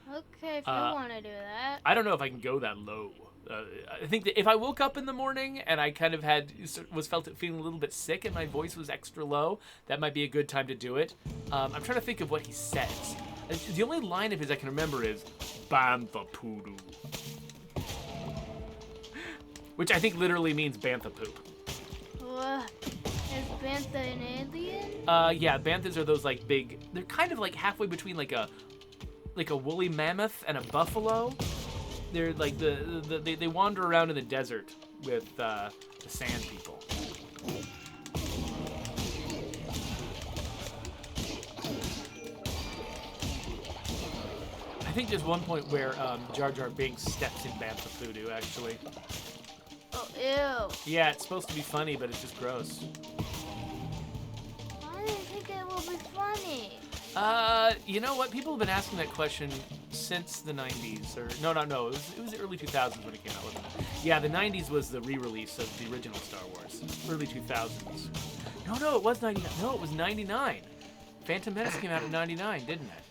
[SPEAKER 2] Okay, if you want to do that.
[SPEAKER 1] I don't know if I can go that low. I think that if I woke up in the morning and I kind of feeling a little bit sick and my voice was extra low, that might be a good time to do it. I'm trying to think of what he says. The only line of his I can remember is "Bantha Poodoo," which I think literally means bantha poop.
[SPEAKER 2] Is Bantha an alien?
[SPEAKER 1] Yeah, banthas are those like big. They're kind of like halfway between like a woolly mammoth and a buffalo. They're like they wander around in the desert with the sand people. I think there's one point where Jar Jar Binks steps in bantha voodoo, actually.
[SPEAKER 2] Oh, ew.
[SPEAKER 1] Yeah, it's supposed to be funny, but it's just gross.
[SPEAKER 2] I didn't think it would be funny.
[SPEAKER 1] You know what? People have been asking that question since the 90s. Or no. It was the early 2000s when it came out, wasn't it? Yeah, the 90s was the re-release of the original Star Wars. Early 2000s. No, it was 99. No, it was 99. Phantom Menace came out in 99, didn't it?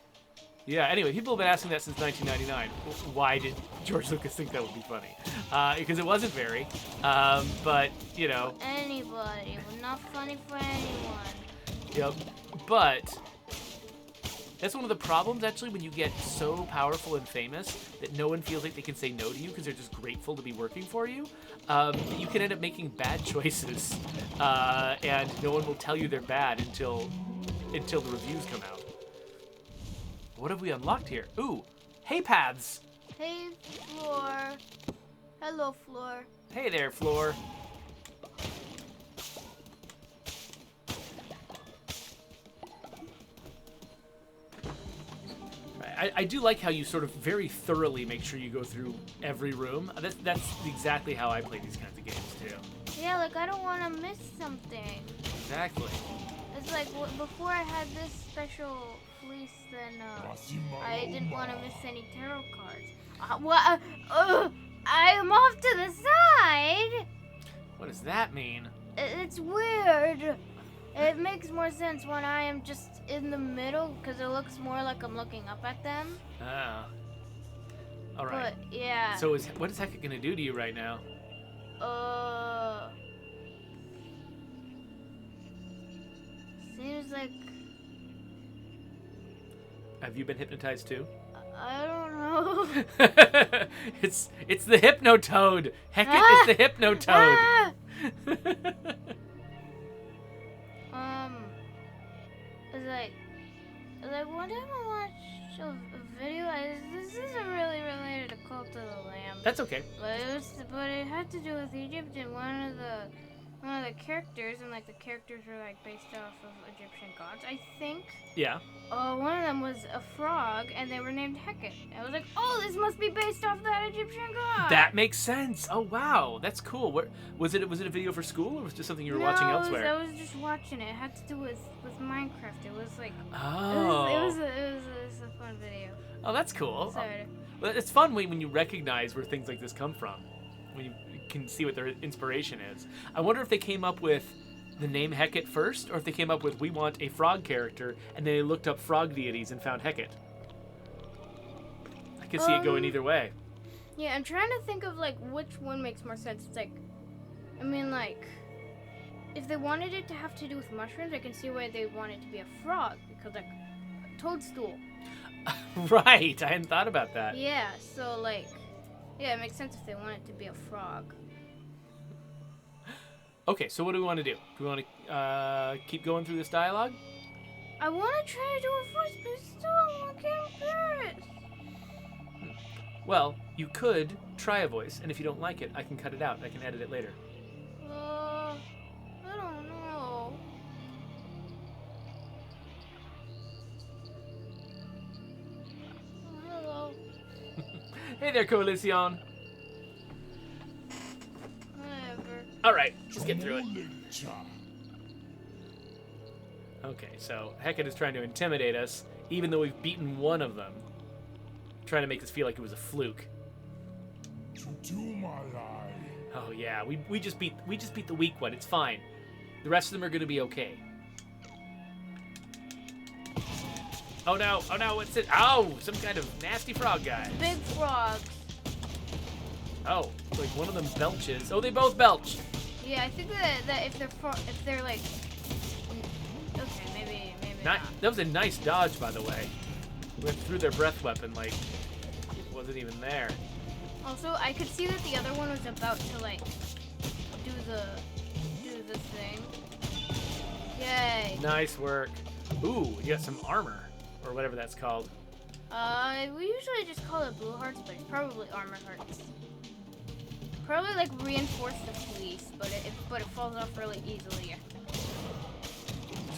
[SPEAKER 1] Yeah, anyway, people have been asking that since 1999. Why did George Lucas think that would be funny? Because it wasn't very. But,
[SPEAKER 2] Anybody. Not funny for anyone.
[SPEAKER 1] Yep. But that's one of the problems, actually, when you get so powerful and famous that no one feels like they can say no to you because they're just grateful to be working for you. You can end up making bad choices, and no one will tell you they're bad until the reviews come out. What have we unlocked here? Ooh, hay paths.
[SPEAKER 2] Hey, Floor. Hello, Floor.
[SPEAKER 1] Hey there, Floor. I do like how you sort of very thoroughly make sure you go through every room. That's exactly how I play these kinds of games, too.
[SPEAKER 2] Yeah, like, I don't want to miss something.
[SPEAKER 1] Exactly.
[SPEAKER 2] It's like, before I had this special fleece, then, I didn't want to miss any tarot cards. I am off to the side!
[SPEAKER 1] What does that mean?
[SPEAKER 2] It's weird. It makes more sense when I am just in the middle, because it looks more like I'm looking up at them.
[SPEAKER 1] Ah. All right.
[SPEAKER 2] But, yeah.
[SPEAKER 1] So what is HEKET going to do to you right now?
[SPEAKER 2] Seems like...
[SPEAKER 1] Have you been hypnotized too?
[SPEAKER 2] I don't know.
[SPEAKER 1] It's the Hypnotoad. HEKET is the Hypnotoad.
[SPEAKER 2] Ah! It's like one time I watched a video. This isn't really related to Cult of the Lamb.
[SPEAKER 1] That's okay.
[SPEAKER 2] But it had to do with Egypt, and one of the characters, and like the characters were like based off of Egyptian gods, I think.
[SPEAKER 1] Yeah.
[SPEAKER 2] One of them was a frog, and they were named HEKET. I was like, oh, this must be based off that Egyptian god.
[SPEAKER 1] That makes sense. Oh wow, that's cool. What was it? Was it a video for school, or was it just something you were watching elsewhere?
[SPEAKER 2] I was just watching it. It had to do with Minecraft. It was like
[SPEAKER 1] oh,
[SPEAKER 2] it was a fun video.
[SPEAKER 1] Oh, that's cool.
[SPEAKER 2] Sorry.
[SPEAKER 1] Well, it's fun when you recognize where things like this come from, when you can see what their inspiration is. I wonder if they came up with the name HEKET first, or if they came up with, we want a frog character, and then they looked up frog deities and found HEKET. could see it going either way.
[SPEAKER 2] Yeah, I'm trying to think of like which one makes more sense. It's like, I mean, like, if they wanted it to have to do with mushrooms, I can see why they want it to be a frog, because like a toadstool.
[SPEAKER 1] Right, I hadn't thought about that.
[SPEAKER 2] Yeah, so like, yeah, it makes sense if they want it to be a frog.
[SPEAKER 1] Okay, so what do we want to do? Do we want to keep going through this dialogue?
[SPEAKER 2] I want to try to do a voice, but still, I can't bear it.
[SPEAKER 1] Well, you could try a voice, and if you don't like it, I can cut it out. I can edit it later.
[SPEAKER 2] I don't know. Oh, hello.
[SPEAKER 1] Hey there, Coalition.
[SPEAKER 2] Whatever.
[SPEAKER 1] All right, let's get through it. Okay, so HEKET is trying to intimidate us, even though we've beaten one of them. Trying to make us feel like it was a fluke. Oh yeah, we just beat the weak one. It's fine. The rest of them are gonna be okay. Oh no, what's it? Oh, some kind of nasty frog guy.
[SPEAKER 2] Big frogs.
[SPEAKER 1] Oh, like one of them belches. Oh, they both belch.
[SPEAKER 2] Yeah, I think that if they're like, okay, maybe not.
[SPEAKER 1] That was a nice dodge, by the way. Went through their breath weapon like it wasn't even there.
[SPEAKER 2] Also, I could see that the other one was about to like do the thing. Yay!
[SPEAKER 1] Nice work. Ooh, you got some armor or whatever that's called.
[SPEAKER 2] We usually just call it blue hearts, but it's probably armor hearts. Probably like reinforce the fleece, but it falls off really easily.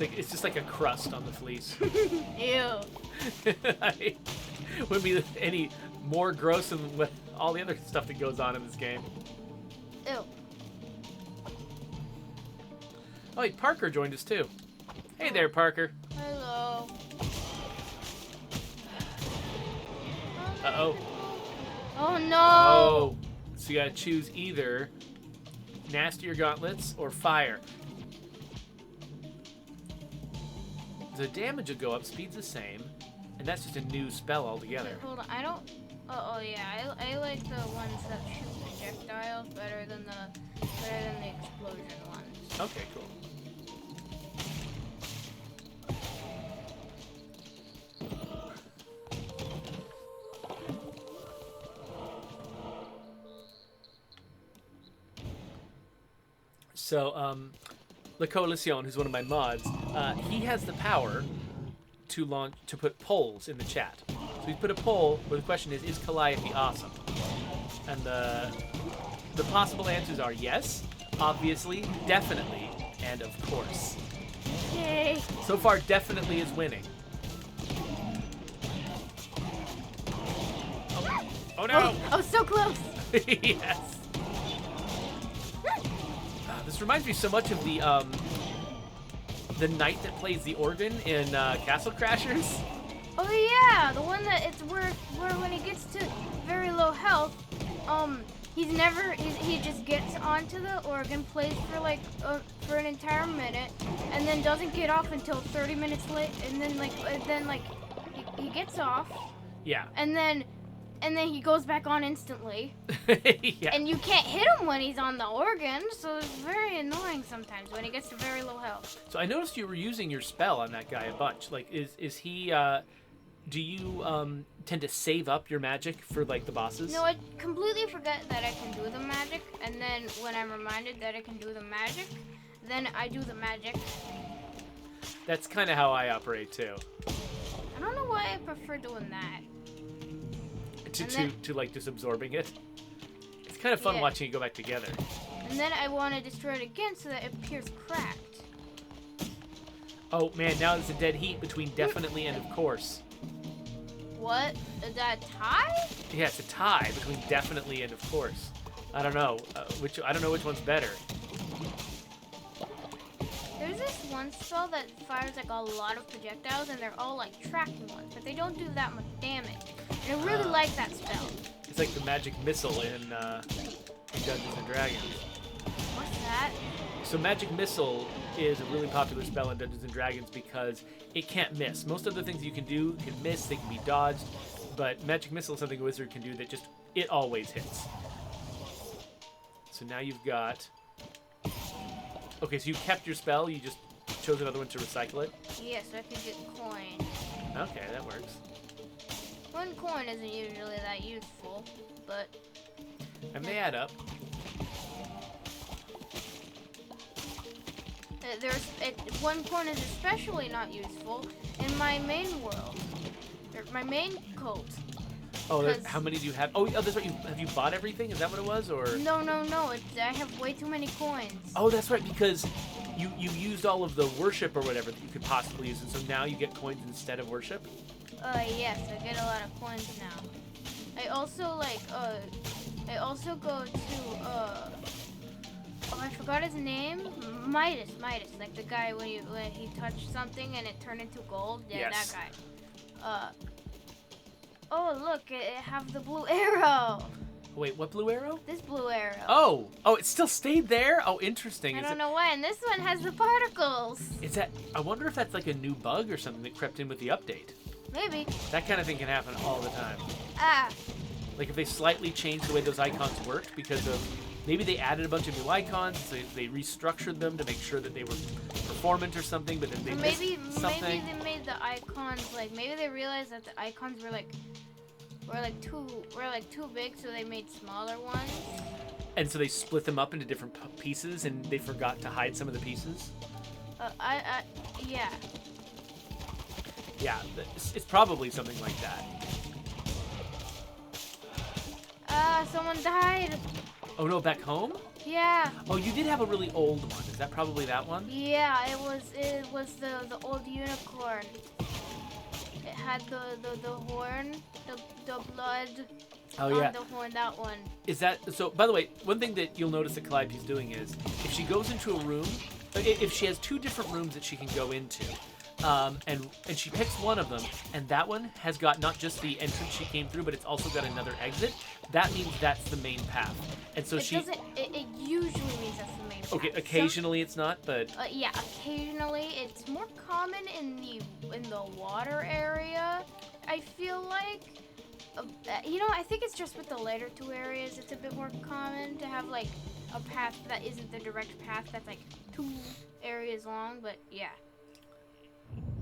[SPEAKER 1] It's just like a crust on the fleece.
[SPEAKER 2] Ew.
[SPEAKER 1] Wouldn't be any more gross than what all the other stuff that goes on in this game.
[SPEAKER 2] Ew.
[SPEAKER 1] Oh, hey, Parker joined us too. Hey there, Parker.
[SPEAKER 2] Hello.
[SPEAKER 1] Uh-oh.
[SPEAKER 2] Oh no.
[SPEAKER 1] Oh. So you gotta choose either nastier gauntlets or fire. The damage will go up, speed's the same, and that's just a new spell altogether.
[SPEAKER 2] Wait, hold on, I don't. Oh yeah, I like the ones that shoot projectiles better than the explosion ones.
[SPEAKER 1] Okay, cool. So, Le Coalition, who's one of my mods, he has the power to put polls in the chat. So he's put a poll where the question is Calliope awesome? And the possible answers are yes, obviously, definitely, and of course.
[SPEAKER 2] Yay!
[SPEAKER 1] So far, definitely is winning. Oh no!
[SPEAKER 2] Oh, so close!
[SPEAKER 1] Yes. This reminds me so much of the knight that plays the organ in Castle Crashers.
[SPEAKER 2] Oh yeah, the one that it's where when he gets to very low health, he just gets onto the organ, plays for an entire minute, and then doesn't get off until 30 minutes late, and then he gets off.
[SPEAKER 1] Yeah.
[SPEAKER 2] And then he goes back on instantly.
[SPEAKER 1] Yeah.
[SPEAKER 2] And you can't hit him when he's on the organ, so it's very annoying sometimes when he gets to very low health.
[SPEAKER 1] So I noticed you were using your spell on that guy a bunch. Like, is he? Do you tend to save up your magic for like the bosses?
[SPEAKER 2] No, I completely forget that I can do the magic, and then when I'm reminded that I can do the magic, then I do the magic.
[SPEAKER 1] That's kind of how I operate too.
[SPEAKER 2] I don't know why I prefer doing that.
[SPEAKER 1] To like just absorbing it. It's kind of fun watching it go back together.
[SPEAKER 2] And then I want to destroy it again so that it appears cracked.
[SPEAKER 1] Oh man, now there's a dead heat between definitely and of course.
[SPEAKER 2] What? Is that a tie?
[SPEAKER 1] Yeah, it's a tie between definitely and of course. I don't know I don't know which one's better.
[SPEAKER 2] There's this one spell that fires like a lot of projectiles, and they're all like tracking ones, but they don't do that much damage. And I really like that spell.
[SPEAKER 1] It's like the magic missile in Dungeons and Dragons.
[SPEAKER 2] What's that?
[SPEAKER 1] So magic missile is a really popular spell in Dungeons and Dragons because it can't miss. Most of the things you can do can miss, they can be dodged. but magic missile is something a wizard can do that just it always hits. So now you've got. Okay, so you kept your spell. You just chose another one to recycle it.
[SPEAKER 2] Yeah, so I could get coin.
[SPEAKER 1] Okay, that works.
[SPEAKER 2] One coin isn't usually that useful, but
[SPEAKER 1] And they add up.
[SPEAKER 2] one coin is especially not useful in my main world, or my main cult.
[SPEAKER 1] Oh,
[SPEAKER 2] 'Cause-
[SPEAKER 1] how many do you have? Oh, that's right. Have you bought everything? Is that what it was, or?
[SPEAKER 2] No. I have way too many coins.
[SPEAKER 1] Oh, that's right. Because you used all of the worship or whatever that you could possibly use, and so now you get coins instead of worship.
[SPEAKER 2] Yes, I get a lot of coins now. I also go to oh, I forgot his name. Midas, like the guy when he touched something and it turned into gold. Yeah,
[SPEAKER 1] Yes.
[SPEAKER 2] that guy. Oh look, it have the blue arrow.
[SPEAKER 1] Wait, what blue arrow?
[SPEAKER 2] This blue arrow.
[SPEAKER 1] Oh, it still stayed there. Oh, interesting.
[SPEAKER 2] I don't know why, and this one has the particles.
[SPEAKER 1] Is that? I wonder if that's like a new bug or something that crept in with the update.
[SPEAKER 2] Maybe.
[SPEAKER 1] That kind of thing can happen all the time.
[SPEAKER 2] Ah.
[SPEAKER 1] Like if they slightly changed the way those icons worked because of maybe they added a bunch of new icons, so they restructured them to make sure that they were performant or something, but then they
[SPEAKER 2] Maybe
[SPEAKER 1] missed something.
[SPEAKER 2] they made the icons maybe they realized that the icons were too big, so they made smaller ones.
[SPEAKER 1] And so they split them up into different pieces, and they forgot to hide some of the pieces.
[SPEAKER 2] Yeah.
[SPEAKER 1] Yeah, it's probably something like that.
[SPEAKER 2] Someone died.
[SPEAKER 1] Oh no, back home?
[SPEAKER 2] Yeah.
[SPEAKER 1] Oh, you did have a really old one. Is that probably that one?
[SPEAKER 2] Yeah, it was the old unicorn. It had the horn, the blood
[SPEAKER 1] Oh
[SPEAKER 2] on
[SPEAKER 1] yeah.
[SPEAKER 2] the horn, that one.
[SPEAKER 1] Is that so? By the way, one thing that you'll notice that Calliope's doing is if she goes into a room, if she has two different rooms that she can go into, and she picks one of them, and that one has got not just the entrance she came through, but it's also got another exit. That means that's the main path, and so
[SPEAKER 2] It usually means that's the main path.
[SPEAKER 1] Okay, occasionally it's not, but
[SPEAKER 2] Yeah, occasionally it's more common in the water area. I feel like, I think it's just with the later two areas. It's a bit more common to have like a path that isn't the direct path that's like 2 areas long. But yeah.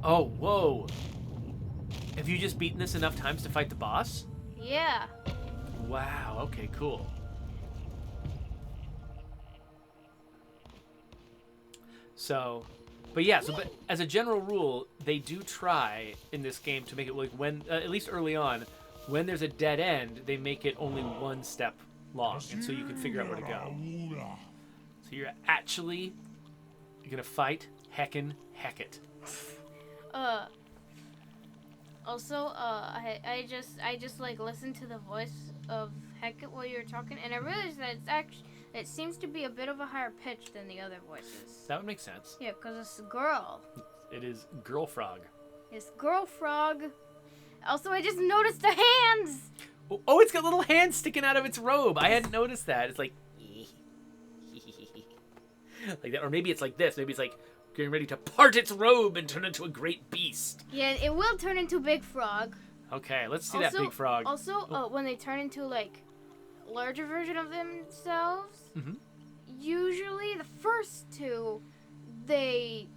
[SPEAKER 1] oh whoa! Have you just beaten this enough times to fight the boss?
[SPEAKER 2] Yeah.
[SPEAKER 1] Wow. Okay. Cool. So, but as a general rule, they do try in this game to make it like when, at least early on, when there's a dead end, they make it only one step long, and so you can figure out where to go. So you're actually gonna fight HEKET.
[SPEAKER 2] Also, I just like listened to the voice of HEKET while you were talking, and I realized that it seems to be a bit of a higher pitch than the other voices.
[SPEAKER 1] That would make sense.
[SPEAKER 2] Yeah, because it's a girl.
[SPEAKER 1] It is Girl Frog.
[SPEAKER 2] It's Girl Frog. Also, I just noticed the hands.
[SPEAKER 1] Oh, it's got little hands sticking out of its robe. I hadn't noticed that. It's like like that, or maybe it's like this. Maybe it's like getting ready to part its robe and turn into a great beast.
[SPEAKER 2] Yeah, it will turn into Big Frog.
[SPEAKER 1] Okay, let's see that big frog.
[SPEAKER 2] Also, when they turn into like larger version of themselves, usually the first two, they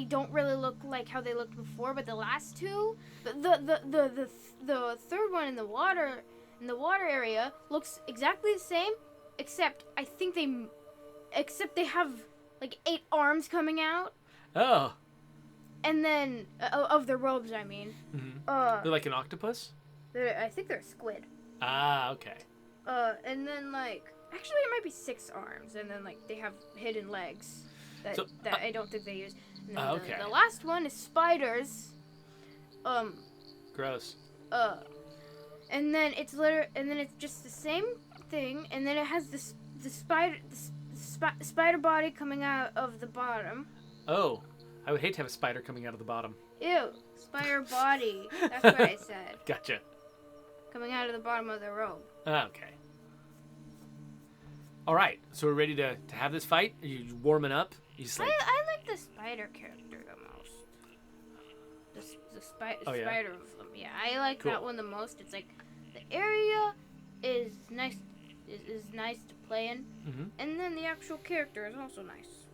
[SPEAKER 2] don't really look like how they looked before, but the last two, the third one in the water area looks exactly the same, except they have like 8 arms coming out.
[SPEAKER 1] Oh.
[SPEAKER 2] And then of their robes, I mean.
[SPEAKER 1] They're like an octopus?
[SPEAKER 2] I think they're a squid.
[SPEAKER 1] Ah, okay.
[SPEAKER 2] And then like actually it might be 6 arms, and then like they have hidden legs that I don't think they use. And then
[SPEAKER 1] okay.
[SPEAKER 2] The last one is spiders.
[SPEAKER 1] Gross.
[SPEAKER 2] And then it's just the same thing, and then it has the spider body coming out of the bottom.
[SPEAKER 1] Oh, I would hate to have a spider coming out of the bottom.
[SPEAKER 2] Ew, spider body. That's what I said.
[SPEAKER 1] Gotcha.
[SPEAKER 2] Coming out of the bottom of the robe.
[SPEAKER 1] Okay. All right, so we're ready to have this fight? Are you warming up? You just like...
[SPEAKER 2] I like the spider character the most.
[SPEAKER 1] Oh, yeah?
[SPEAKER 2] spider of them. Yeah, I like
[SPEAKER 1] Cool.
[SPEAKER 2] that one the most. It's like the area is nice. Is nice to play in, and then the actual character is also nice.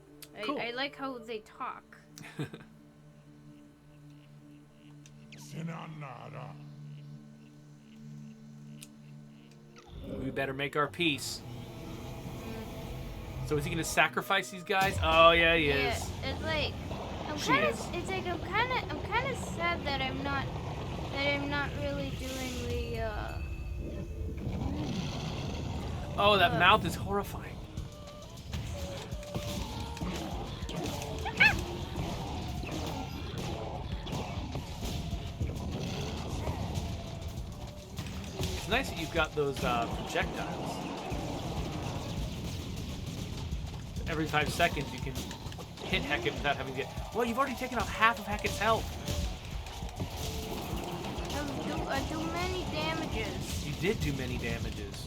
[SPEAKER 1] Cool.
[SPEAKER 2] I like how they talk.
[SPEAKER 1] We better make our peace. So is he gonna sacrifice these guys? Oh yeah, he is.
[SPEAKER 2] Yeah, it's like I'm
[SPEAKER 1] She
[SPEAKER 2] kind
[SPEAKER 1] is.
[SPEAKER 2] of. It's like I'm kind of sad that I'm not really doing the.
[SPEAKER 1] Oh, that mouth is horrifying. It's nice that you've got those projectiles. Every 5 seconds you can hit HEKET without having to get... Well, you've already taken off half of HEKET's health.
[SPEAKER 2] I do many damages.
[SPEAKER 1] You did do many damages.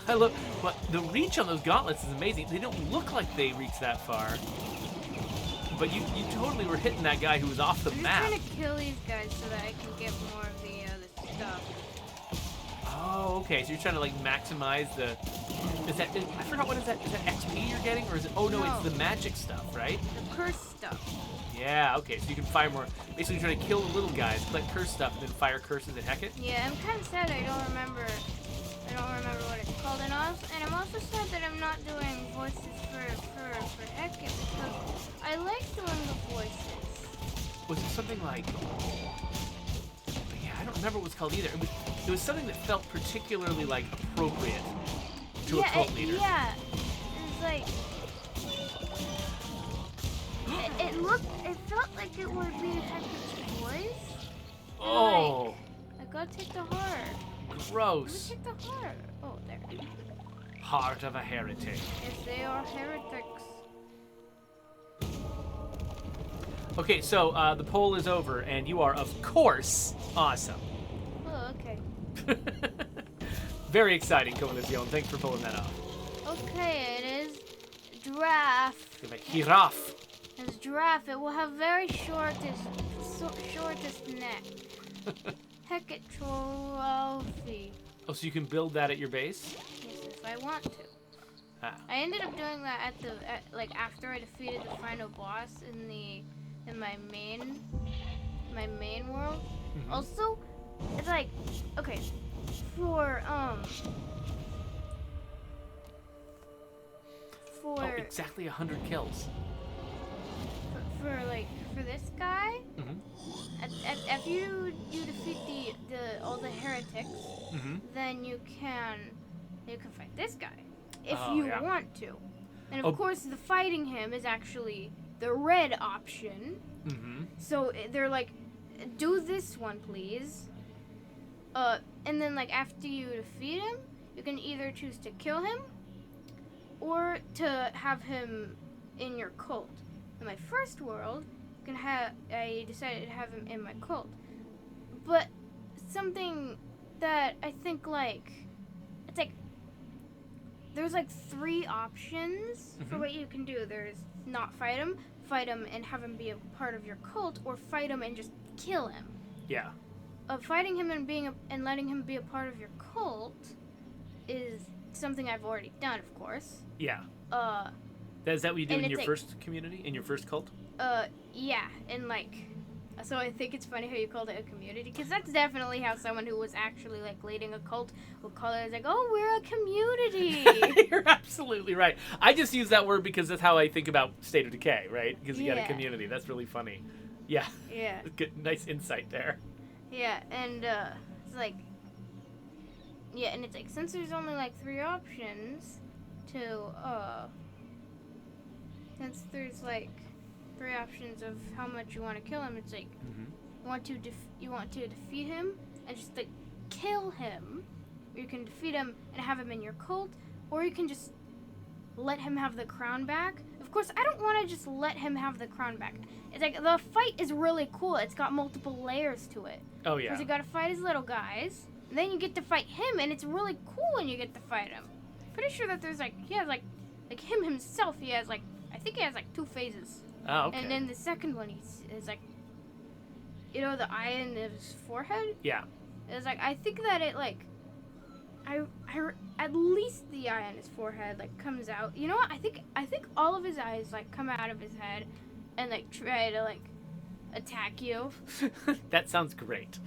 [SPEAKER 1] I look, but the reach on those gauntlets is amazing. They don't look like they reach that far. But you totally were hitting that guy who was off the
[SPEAKER 2] I'm just
[SPEAKER 1] map.
[SPEAKER 2] trying to kill these guys so that I can get more of the stuff.
[SPEAKER 1] Oh, okay. So you're trying to like maximize the. Is that? I forgot what is that? Is that XP you're getting, or is it? Oh no,
[SPEAKER 2] No.
[SPEAKER 1] it's the magic stuff, right?
[SPEAKER 2] The curse stuff.
[SPEAKER 1] Yeah. Okay. So you can fire more. Basically, trying to kill the little guys, collect curse stuff, and then fire curses at HEKET.
[SPEAKER 2] Yeah, I'm kind of sad I don't remember what it's called, and I'm also sad that I'm not doing voices for HEKET because I like doing the voices.
[SPEAKER 1] Was it something like? Yeah, I don't remember what it was called either. It was something that felt particularly like appropriate to a cult leader.
[SPEAKER 2] Yeah, it's like it felt like it would be HEKET's voice.
[SPEAKER 1] Oh,
[SPEAKER 2] I gotta take the heart.
[SPEAKER 1] gross.
[SPEAKER 2] Take the heart. Oh, there.
[SPEAKER 1] Heart of a heretic.
[SPEAKER 2] Yes, they are heretics.
[SPEAKER 1] Okay, so the poll is over, and you are, of course, awesome.
[SPEAKER 2] Oh, okay.
[SPEAKER 1] Very exciting, Coalition. Thanks for pulling that off.
[SPEAKER 2] Okay, it is giraffe.
[SPEAKER 1] Giraffe.
[SPEAKER 2] It's giraffe. It will have very shortest neck. HEKET trophy.
[SPEAKER 1] Oh, so you can build that at your base?
[SPEAKER 2] Yes, if I want to.
[SPEAKER 1] Ah.
[SPEAKER 2] I ended up doing that like after I defeated the final boss in my main world.
[SPEAKER 1] Mhm.
[SPEAKER 2] Also, it's like okay, for
[SPEAKER 1] Oh, exactly 100 kills.
[SPEAKER 2] for this guy,
[SPEAKER 1] Mm-hmm.
[SPEAKER 2] after you defeat all the heretics,
[SPEAKER 1] Mm-hmm.
[SPEAKER 2] then you can fight this guy if
[SPEAKER 1] Oh,
[SPEAKER 2] you
[SPEAKER 1] yeah.
[SPEAKER 2] want to. And of
[SPEAKER 1] Oh.
[SPEAKER 2] course, the fighting him is actually the red option.
[SPEAKER 1] Mm-hmm.
[SPEAKER 2] So they're like, do this one, please. And then like after you defeat him, you can either choose to kill him or to have him in your cult. In my first world, I decided to have him in my cult. But something that I think it's like there's like 3 options for
[SPEAKER 1] Mhm.
[SPEAKER 2] what you can do. There's not fight him and have him be a part of your cult, or fight him and just kill him.
[SPEAKER 1] Yeah.
[SPEAKER 2] Fighting him and letting him be a part of your cult is something I've already done, of course.
[SPEAKER 1] Yeah.
[SPEAKER 2] Uh,
[SPEAKER 1] Is that what you did
[SPEAKER 2] And
[SPEAKER 1] in
[SPEAKER 2] it's
[SPEAKER 1] your
[SPEAKER 2] like-
[SPEAKER 1] first community? In your first cult?
[SPEAKER 2] yeah, and like, so I think it's funny how you called it a community, because that's definitely how someone who was actually like leading a cult would call it. It's like, oh, we're a community.
[SPEAKER 1] You're absolutely right. I just use that word because that's how I think about State of Decay, right? Because you got a
[SPEAKER 2] Yeah.
[SPEAKER 1] community. That's really funny. Yeah.
[SPEAKER 2] Yeah,
[SPEAKER 1] Good, nice insight there.
[SPEAKER 2] yeah, and it's like, yeah, and it's like since there's only like 3 options to since there's like 3 options of how much you want to kill him, it's like
[SPEAKER 1] Mm-hmm.
[SPEAKER 2] you want to defeat him and just like kill him, or you can defeat him and have him in your cult, or you can just let him have the crown back. Of course, I don't want to just let him have the crown back. It's like the fight is really cool. It's got multiple layers to it.
[SPEAKER 1] Oh, yeah.
[SPEAKER 2] Because you got to fight his little guys, and then you get to fight him, and it's really cool when you get to fight him. Pretty sure that there's like he has like him himself. He has like I think he has like 2 phases.
[SPEAKER 1] Oh, okay.
[SPEAKER 2] And then the second one, is like, you know, the eye in his forehead.
[SPEAKER 1] Yeah.
[SPEAKER 2] It's like I think that it like, at least the eye on his forehead like comes out. You know what? I think all of his eyes like come out of his head, and like try to like attack you.
[SPEAKER 1] That sounds great.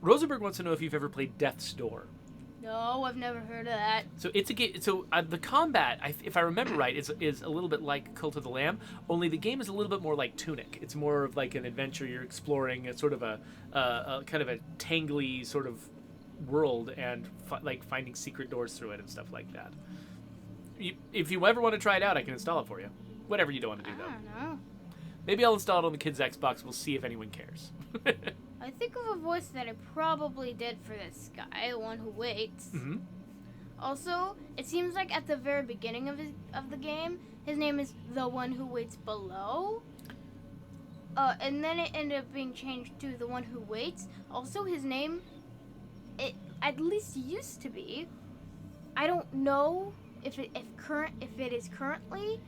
[SPEAKER 1] Rosenberg wants to know if you've ever played Death's Door.
[SPEAKER 2] No, I've never heard of that.
[SPEAKER 1] So it's a game. So the combat, if I remember right, is a little bit like Cult of the Lamb. Only the game is a little bit more like Tunic. It's more of like an adventure. You're exploring a sort of a kind of a tangly sort of world and like finding secret doors through it and stuff like that. If you ever want to try it out, I can install it for you. Whatever you don't want to do
[SPEAKER 2] I
[SPEAKER 1] though.
[SPEAKER 2] don't know.
[SPEAKER 1] Maybe I'll install it on the kids' Xbox. We'll see if anyone cares.
[SPEAKER 2] I think of a voice that I probably did for this guy, the one who waits.
[SPEAKER 1] Mm-hmm.
[SPEAKER 2] Also, it seems like at the very beginning of the game, his name is the one who waits below. And then it ended up being changed to the one who waits. Also, his name, it at least used to be. I don't know if it is currently,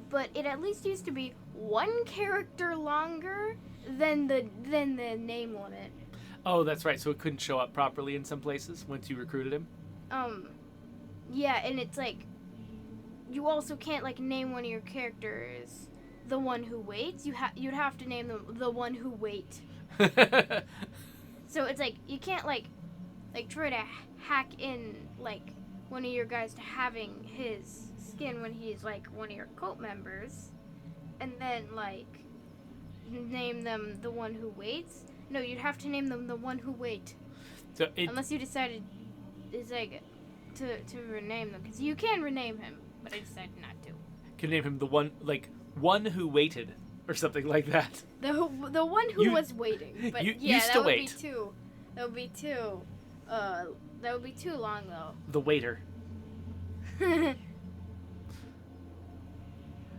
[SPEAKER 2] but it at least used to be one character longer than the name limit.
[SPEAKER 1] Oh, that's right. So it couldn't show up properly in some places once you recruited him?
[SPEAKER 2] Yeah, and it's like, you also can't like name one of your characters the one who waits. You'd have to name them the one who wait. So it's like, you can't like try to hack in like one of your guys to having his skin when he's like one of your cult members, and then like name them the one who waits. No, you'd have to name them the one who wait.
[SPEAKER 1] So
[SPEAKER 2] unless you decided it's like to rename them, because you can rename him, but I decided not to.
[SPEAKER 1] Can name him the one who waited or something like that.
[SPEAKER 2] The one who was waiting. But
[SPEAKER 1] you
[SPEAKER 2] yeah,
[SPEAKER 1] used
[SPEAKER 2] that
[SPEAKER 1] to
[SPEAKER 2] would
[SPEAKER 1] wait.
[SPEAKER 2] be too. That would be too. That would be too long though.
[SPEAKER 1] The waiter.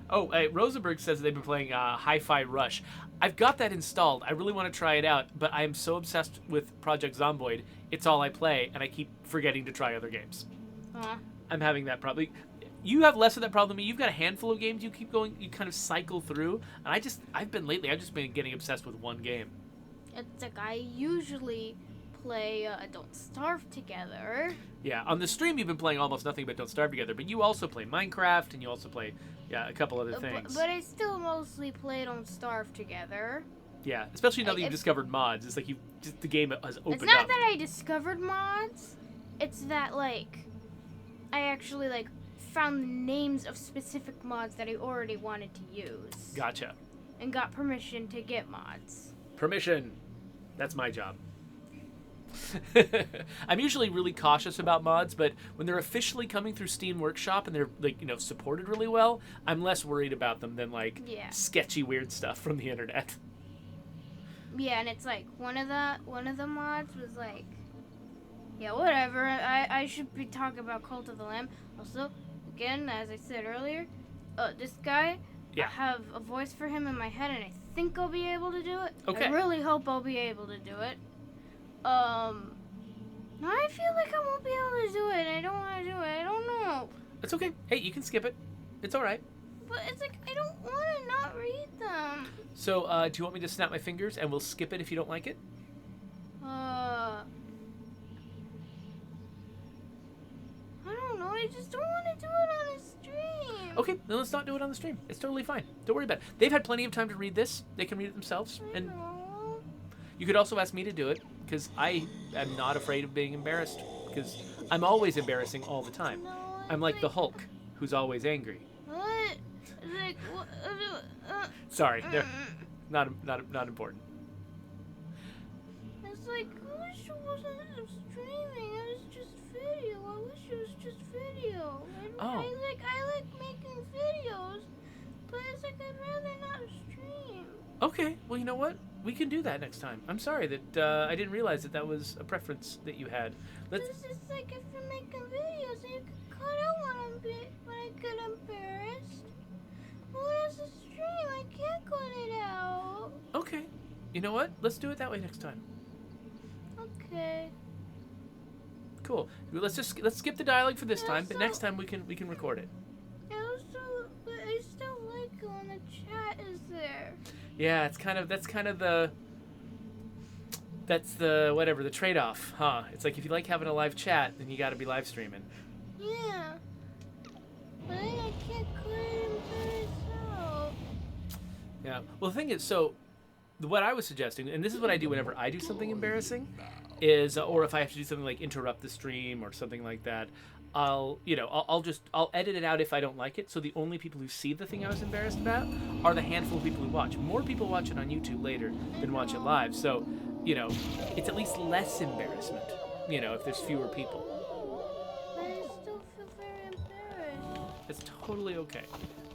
[SPEAKER 1] Oh, Rosenberg says they've been playing Hi-Fi Rush. I've got that installed. I really want to try it out, but I am so obsessed with Project Zomboid. It's all I play, and I keep forgetting to try other games. I'm having that problem. You have less of that problem than me. You've got a handful of games you keep going, you kind of cycle through, and I've just been getting obsessed with one game.
[SPEAKER 2] It's like I usually play Don't Starve Together.
[SPEAKER 1] Yeah, on the stream you've been playing almost nothing but Don't Starve Together, but you also play Minecraft, and you also play, a couple other things.
[SPEAKER 2] But I still mostly play Don't Starve Together.
[SPEAKER 1] Yeah, especially now that you've discovered mods. It's like the game has opened up.
[SPEAKER 2] It's not that I discovered mods. It's that, like, I actually, like, found the names of specific mods that I already wanted to use.
[SPEAKER 1] Gotcha.
[SPEAKER 2] And got permission to get mods.
[SPEAKER 1] Permission. That's my job. I'm usually really cautious about mods, but when they're officially coming through Steam Workshop and they're like supported really well, I'm less worried about them than sketchy weird stuff from the internet.
[SPEAKER 2] Yeah, and it's like one of the mods was like, yeah, whatever. I should be talking about Cult of the Lamb. Also, again, as I said earlier, this guy, I have a voice for him in my head, and I think I'll be able to do it.
[SPEAKER 1] Okay.
[SPEAKER 2] I really hope I'll be able to do it. I feel like I won't be able to do it. I don't want to do it. I don't know.
[SPEAKER 1] It's okay. Hey, you can skip it. It's all right.
[SPEAKER 2] But it's like, I don't want to not read them.
[SPEAKER 1] So, do you want me to snap my fingers and we'll skip it if you don't like it?
[SPEAKER 2] I don't know. I just don't want to do it on a stream.
[SPEAKER 1] Okay, then let's not do it on the stream. It's totally fine. Don't worry about it. They've had plenty of time to read this. They can read it themselves.
[SPEAKER 2] I
[SPEAKER 1] And
[SPEAKER 2] know.
[SPEAKER 1] you could also ask me to do it, because I am not afraid of being embarrassed, because I'm always embarrassing all the time.
[SPEAKER 2] No,
[SPEAKER 1] I'm like the Hulk, who's always angry.
[SPEAKER 2] What? Like, what?
[SPEAKER 1] Sorry, not important.
[SPEAKER 2] It's like, I wish it wasn't streaming. It was just video. I wish it was just video. I like making videos, but it's like I'd rather not stream.
[SPEAKER 1] Okay, well, you know what? We can do that next time. I'm sorry that I didn't realize that was a preference that you had.
[SPEAKER 2] It's just like if you're making videos, you can cut out when I get embarrassed. Well, it's a stream. I can't cut it out.
[SPEAKER 1] Okay. You know what? Let's do it that way next time.
[SPEAKER 2] Okay.
[SPEAKER 1] Cool. Let's skip the dialogue for this time, but next time we can record it.
[SPEAKER 2] I still like when in the chat is there?
[SPEAKER 1] Yeah, that's kind of the trade-off, huh? It's like if you like having a live chat, then you got to be live streaming.
[SPEAKER 2] Yeah. But I can't claim myself.
[SPEAKER 1] Yeah. Well, the thing is, so what I was suggesting, and this is what I do whenever I do something embarrassing, is, or if I have to do something like interrupt the stream or something like that, I'll edit it out if I don't like it. So the only people who see the thing I was embarrassed about are the handful of people who watch. More people watch it on YouTube later than watch it live. So, it's at least less embarrassment, if there's fewer people.
[SPEAKER 2] But I still feel very embarrassed.
[SPEAKER 1] It's totally okay.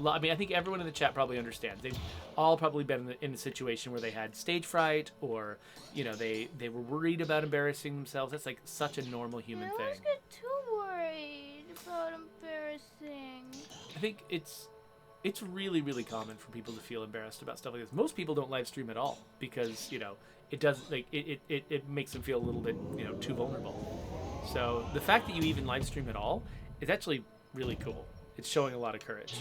[SPEAKER 1] I mean, I think everyone in the chat probably understands. They've all probably been in a situation where they had stage fright, or they were worried about embarrassing themselves. That's like such a normal human
[SPEAKER 2] I
[SPEAKER 1] thing.
[SPEAKER 2] always get too worried about embarrassing.
[SPEAKER 1] I think it's really, really common for people to feel embarrassed about stuff like this. Most people don't live stream at all because it doesn't, like, it makes them feel a little bit too vulnerable. So the fact that you even live stream at all is actually really cool. It's showing a lot of courage.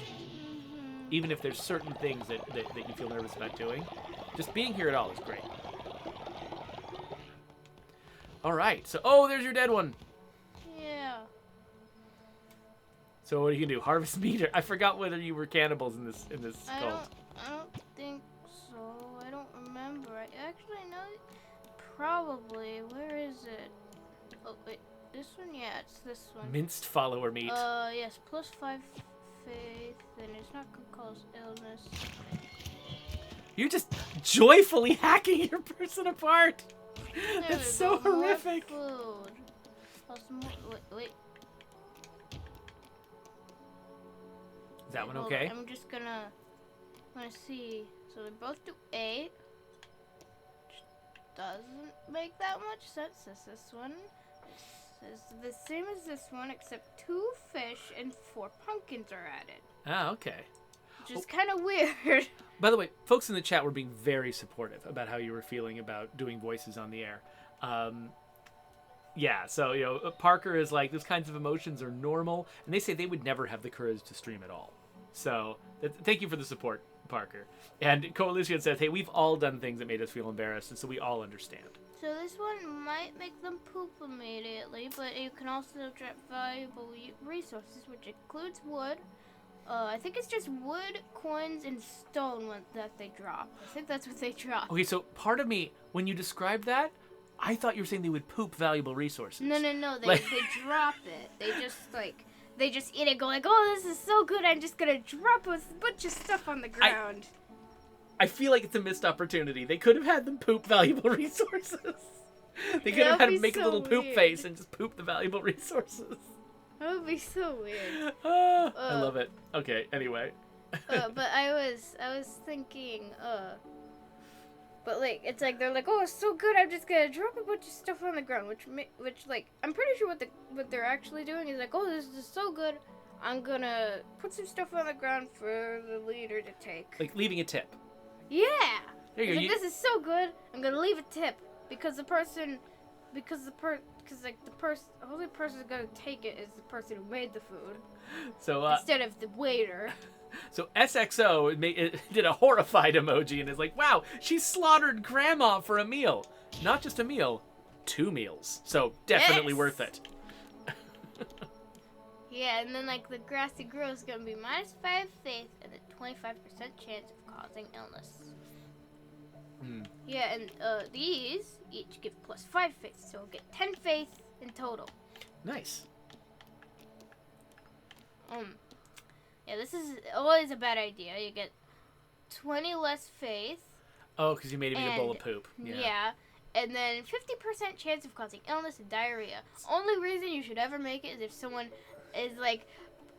[SPEAKER 1] Even if there's certain things that you feel nervous about doing, just being here at all is great. All right, so there's your dead one.
[SPEAKER 2] Yeah.
[SPEAKER 1] So what are you gonna do? Harvest meat? I forgot whether you were cannibals in this
[SPEAKER 2] I
[SPEAKER 1] cult.
[SPEAKER 2] don't think so. I don't remember. I actually know. Probably. Where is it? Oh wait, this one. Yeah, it's this one.
[SPEAKER 1] Minced follower meat.
[SPEAKER 2] Yes, +5 faith, and it's not gonna cause illness.
[SPEAKER 1] You're just joyfully hacking your person apart.
[SPEAKER 2] There
[SPEAKER 1] That's
[SPEAKER 2] we
[SPEAKER 1] so
[SPEAKER 2] go, more
[SPEAKER 1] horrific.
[SPEAKER 2] Food. Plus more, wait.
[SPEAKER 1] Is that one
[SPEAKER 2] Hold
[SPEAKER 1] okay?
[SPEAKER 2] on, I'm just gonna see. So they both do 8. Which doesn't make that much sense. This one is the same as this one, except 2 fish and 4 pumpkins are added.
[SPEAKER 1] Ah, okay.
[SPEAKER 2] Which is kind of weird.
[SPEAKER 1] By the way, folks in the chat were being very supportive about how you were feeling about doing voices on the air. Yeah, so, Parker is like, those kinds of emotions are normal, and they say they would never have the courage to stream at all. So, thank you for the support, Parker. And Coalition says, hey, we've all done things that made us feel embarrassed, and so we all understand.
[SPEAKER 2] So this one might make them poop immediately, but you can also drop valuable resources, which includes wood. I think it's just wood, coins, and stone that they drop. I think that's what they drop.
[SPEAKER 1] Okay, so part of me, when you described that, I thought you were saying they would poop valuable resources.
[SPEAKER 2] No. They drop it. They just eat it, go like, oh, this is so good. I'm just gonna drop a bunch of stuff on the ground.
[SPEAKER 1] I feel like it's a missed opportunity. They could have had them poop valuable resources. They could have had them make a little poop face and just poop the valuable resources.
[SPEAKER 2] That would be so weird.
[SPEAKER 1] I love it. Okay, anyway.
[SPEAKER 2] But I was thinking, but like it's like they're like, oh, it's so good. I'm just gonna drop a bunch of stuff on the ground, which like I'm pretty sure what they're actually doing is like, oh, this is so good. I'm gonna put some stuff on the ground for the leader to take.
[SPEAKER 1] Like leaving a tip.
[SPEAKER 2] Yeah.
[SPEAKER 1] There you go.
[SPEAKER 2] Like, this is so good. I'm gonna leave a tip because the only person who's gonna take it is the person who made the food.
[SPEAKER 1] So
[SPEAKER 2] instead of the waiter.
[SPEAKER 1] So SXO did a horrified emoji and is like, wow, she slaughtered grandma for a meal. Not just a meal, 2 meals. So definitely worth it.
[SPEAKER 2] Yeah, and then like the grassy grow is gonna be -5 faith and a 25% chance of causing illness. Yeah, and these each give +5 faith, so we'll get 10 faith in total.
[SPEAKER 1] Nice.
[SPEAKER 2] Yeah, this is always a bad idea. You get 20 less faith.
[SPEAKER 1] Oh, because you made him eat a bowl of poop.
[SPEAKER 2] Yeah. And then 50% chance of causing illness and diarrhea. Only reason you should ever make it is if someone is like,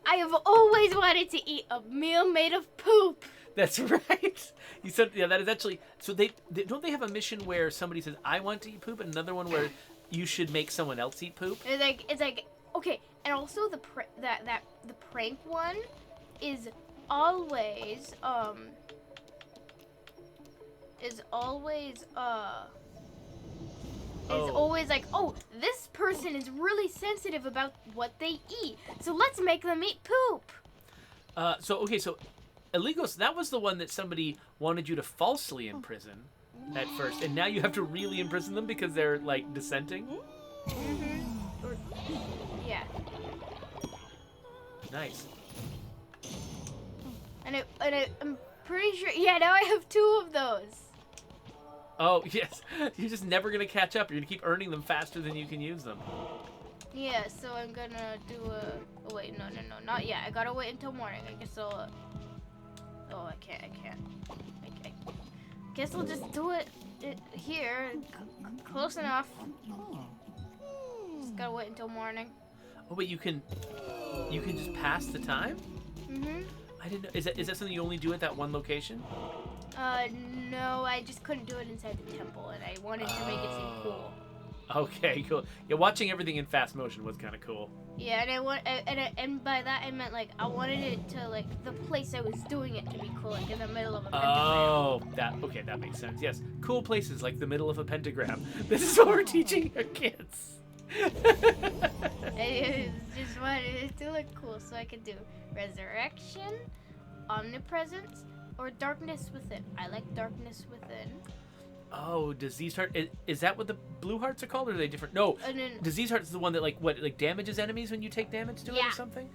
[SPEAKER 2] I have always wanted to eat a meal made of poop.
[SPEAKER 1] That's right. You said, yeah, that is actually, so they don't they have a mission where somebody says, I want to eat poop, and another one where you should make someone else eat poop?
[SPEAKER 2] It's like okay, and also the prank one is always always like, oh, this person is really sensitive about what they eat, so let's make them eat poop.
[SPEAKER 1] So Illegos, that was the one that somebody wanted you to falsely imprison at first, and now you have to really imprison them because they're, like, dissenting?
[SPEAKER 2] Yeah.
[SPEAKER 1] Nice.
[SPEAKER 2] And I'm pretty sure, yeah, now I have 2 of those.
[SPEAKER 1] Oh, yes. You're just never going to catch up. You're going to keep earning them faster than you can use them.
[SPEAKER 2] Yeah, so I'm gonna do oh wait, no, not yet. I gotta wait until morning. I guess I'll, oh, I can't. I guess I'll just do it here, close enough. Just gotta wait until morning.
[SPEAKER 1] Oh, but you can just pass the time?
[SPEAKER 2] Mhm.
[SPEAKER 1] I didn't know. Is that something you only do at that one location?
[SPEAKER 2] No, I just couldn't do it inside the temple, and I wanted to make it seem cool.
[SPEAKER 1] Okay, cool. Yeah, watching everything in fast motion was kind of cool.
[SPEAKER 2] Yeah, and by that I meant like I wanted it to like the place I was doing it to be cool, like in the middle of a pentagram.
[SPEAKER 1] Oh, that makes sense. Yes, cool places like the middle of a pentagram. This is what we're teaching our kids.
[SPEAKER 2] I just wanted it to look cool, so I could do resurrection, omnipresence, or darkness within. I like darkness within.
[SPEAKER 1] Oh, disease heart. Is that what the blue hearts are called, or are they different? No, disease heart is the one that like damages enemies when you take damage to it or something.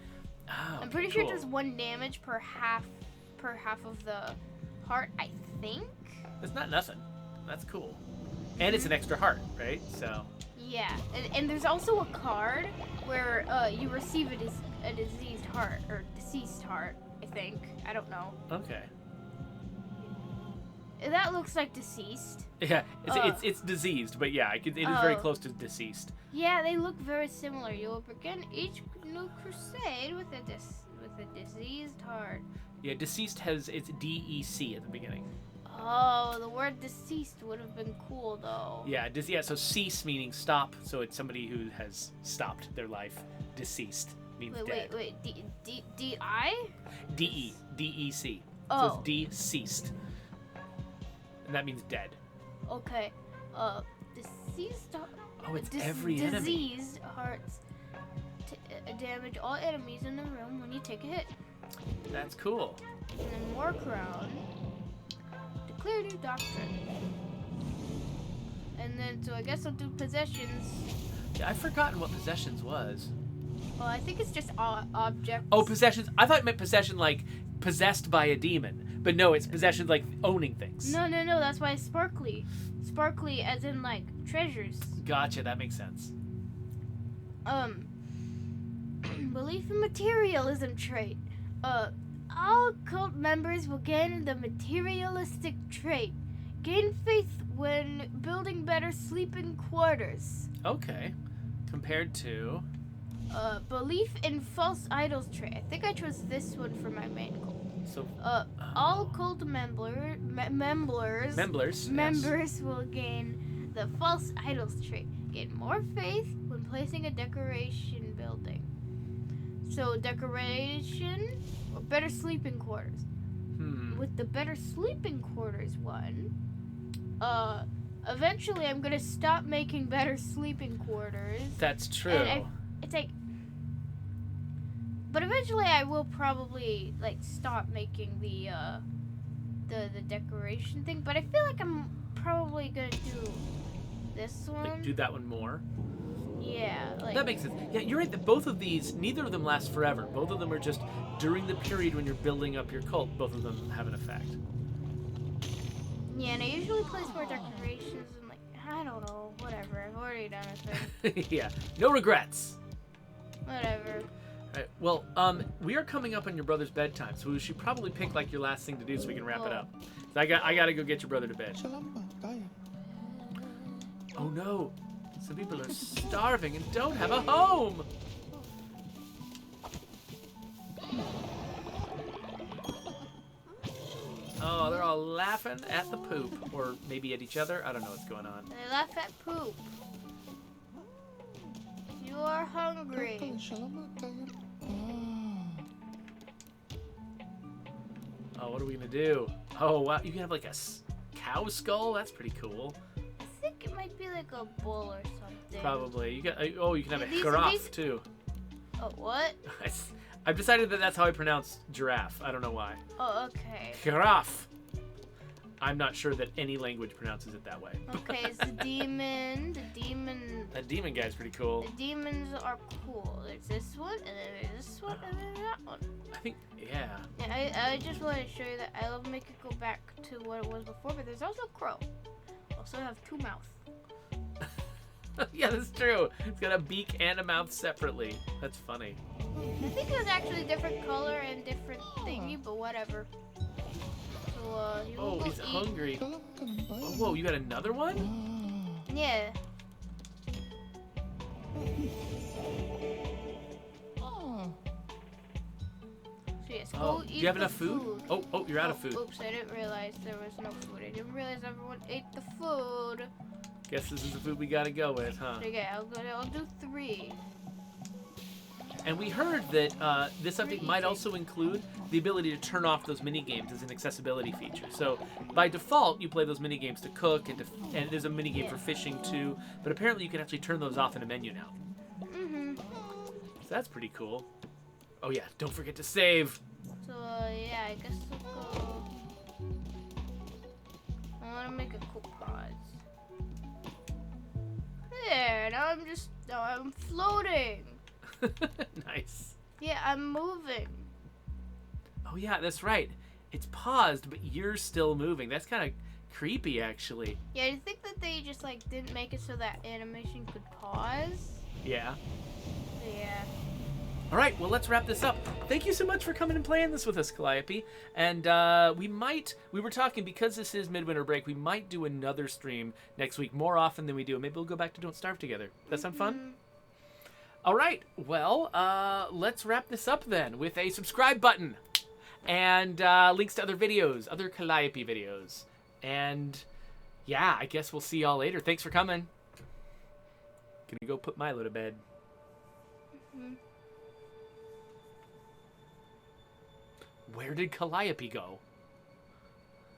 [SPEAKER 1] Oh,
[SPEAKER 2] I'm pretty sure it does 1 damage per half of the heart. I think.
[SPEAKER 1] It's not nothing. That's cool, and it's an extra heart, right? So.
[SPEAKER 2] Yeah, and there's also a card where you receive a diseased heart or deceased heart. I think. I don't know.
[SPEAKER 1] Okay.
[SPEAKER 2] That looks like deceased.
[SPEAKER 1] Yeah, it's diseased, but yeah, it is very close to deceased.
[SPEAKER 2] Yeah, they look very similar. You will begin each new crusade with a diseased heart.
[SPEAKER 1] Yeah, deceased has its DEC at the beginning.
[SPEAKER 2] Oh, the word deceased would have been cool though.
[SPEAKER 1] Yeah, so cease meaning stop, so it's somebody who has stopped their life. Deceased means dead.
[SPEAKER 2] Wait, D-I?
[SPEAKER 1] D-E, D-E-C.
[SPEAKER 2] Oh.
[SPEAKER 1] So it's deceased. And that means dead.
[SPEAKER 2] Okay. Deceased heart.
[SPEAKER 1] Oh, it's every enemy.
[SPEAKER 2] Diseased hearts damage all enemies in the room when you take a hit.
[SPEAKER 1] That's cool.
[SPEAKER 2] And then more crown. Declare new doctrine. And then, so I guess I'll do possessions.
[SPEAKER 1] Yeah, I've forgotten what possessions was.
[SPEAKER 2] Well, I think it's just objects.
[SPEAKER 1] Oh, possessions. I thought it meant possession like possessed by a demon. But no, it's possession like owning things.
[SPEAKER 2] No, that's why it's sparkly. Sparkly as in like treasures.
[SPEAKER 1] Gotcha, that makes sense.
[SPEAKER 2] Belief in materialism trait. All cult members will gain the materialistic trait. Gain faith when building better sleeping quarters.
[SPEAKER 1] Okay. Compared to...
[SPEAKER 2] Belief in false idols trait. I think I chose this one for my main cult.
[SPEAKER 1] So,
[SPEAKER 2] all cult members
[SPEAKER 1] yes.
[SPEAKER 2] will gain the false idols trait. Gain more faith when placing a decoration building. So decoration or better sleeping quarters. With the better sleeping quarters one, eventually I'm gonna stop making better sleeping quarters.
[SPEAKER 1] That's true.
[SPEAKER 2] And it's like, but eventually I will probably like stop making the decoration thing. But I feel like I'm probably gonna do this one.
[SPEAKER 1] Like, do that one more.
[SPEAKER 2] Yeah, like
[SPEAKER 1] that makes sense. Yeah, you're right that both of these, neither of them last forever. Both of them are just during the period when you're building up your cult. Both of them have an effect.
[SPEAKER 2] Yeah, and I usually place more decorations and like I don't know, whatever. I've already done a thing.
[SPEAKER 1] Yeah, no regrets.
[SPEAKER 2] Whatever.
[SPEAKER 1] Right, well, we are coming up on your brother's bedtime, so we should probably pick like your last thing to do so we can wrap it up. So I gotta go get your brother to bed. Oh no, some people are starving and don't have a home. Oh, they're all laughing at the poop, or maybe at each other. I don't know what's going on.
[SPEAKER 2] They laugh at poop. You are hungry.
[SPEAKER 1] Oh, what are we gonna do? Oh, wow, you can have like a cow skull. That's pretty cool.
[SPEAKER 2] I think it might be like a bull or something.
[SPEAKER 1] Probably. You can have a
[SPEAKER 2] These-
[SPEAKER 1] giraffe
[SPEAKER 2] these-
[SPEAKER 1] too.
[SPEAKER 2] Oh, what?
[SPEAKER 1] I've decided that that's how I pronounce giraffe. I don't know why.
[SPEAKER 2] Oh, okay.
[SPEAKER 1] Giraffe. I'm not sure that any language pronounces it that way.
[SPEAKER 2] Okay, it's the demon.
[SPEAKER 1] That demon guy's pretty cool.
[SPEAKER 2] The demons are cool. There's this one, and then there's this one, and then that one.
[SPEAKER 1] I think, yeah.
[SPEAKER 2] Yeah, I just want to show you that I love make it go back to what it was before, but there's also a crow. Also have two mouths.
[SPEAKER 1] Yeah, that's true. It's got a beak and a mouth separately. That's funny.
[SPEAKER 2] I think it was actually different color and different thingy, but whatever. So, you will
[SPEAKER 1] Oh,
[SPEAKER 2] go
[SPEAKER 1] he's
[SPEAKER 2] eat.
[SPEAKER 1] hungry. Oh, whoa, you got another one?
[SPEAKER 2] Yeah. So yes, go
[SPEAKER 1] Oh,
[SPEAKER 2] eat
[SPEAKER 1] do you have
[SPEAKER 2] the
[SPEAKER 1] enough food? Oh, you're out of food.
[SPEAKER 2] Oops, I didn't realize there was no food. I didn't realize everyone ate the food.
[SPEAKER 1] Guess this is the food we gotta go with, huh?
[SPEAKER 2] Okay, I'll do 3.
[SPEAKER 1] And we heard that this update might also include the ability to turn off those mini games as an accessibility feature. So by default, you play those mini games to cook and there's a mini game for fishing too. But apparently, you can actually turn those off in a menu now. So that's pretty cool. Oh yeah, don't forget to save.
[SPEAKER 2] So yeah, I guess I'll go. I want to make a cool pause. There, now I'm floating.
[SPEAKER 1] Nice.
[SPEAKER 2] Yeah, I'm moving.
[SPEAKER 1] Oh yeah, that's right. It's paused, but you're still moving. That's kind of creepy, actually.
[SPEAKER 2] Yeah, I think that they just like didn't make it so that animation could pause.
[SPEAKER 1] Yeah.
[SPEAKER 2] Yeah.
[SPEAKER 1] All right, well, let's wrap this up. Thank you so much for coming and playing this with us, Calliope. And we were talking, because this is midwinter break, we might do another stream next week more often than we do. Maybe we'll go back to Don't Starve together. That sound fun? All right, well, let's wrap this up then with a subscribe button and links to other videos, other Calliope videos. And yeah, I guess we'll see y'all later. Thanks for coming. Gonna go put Milo to bed. Where did Calliope go?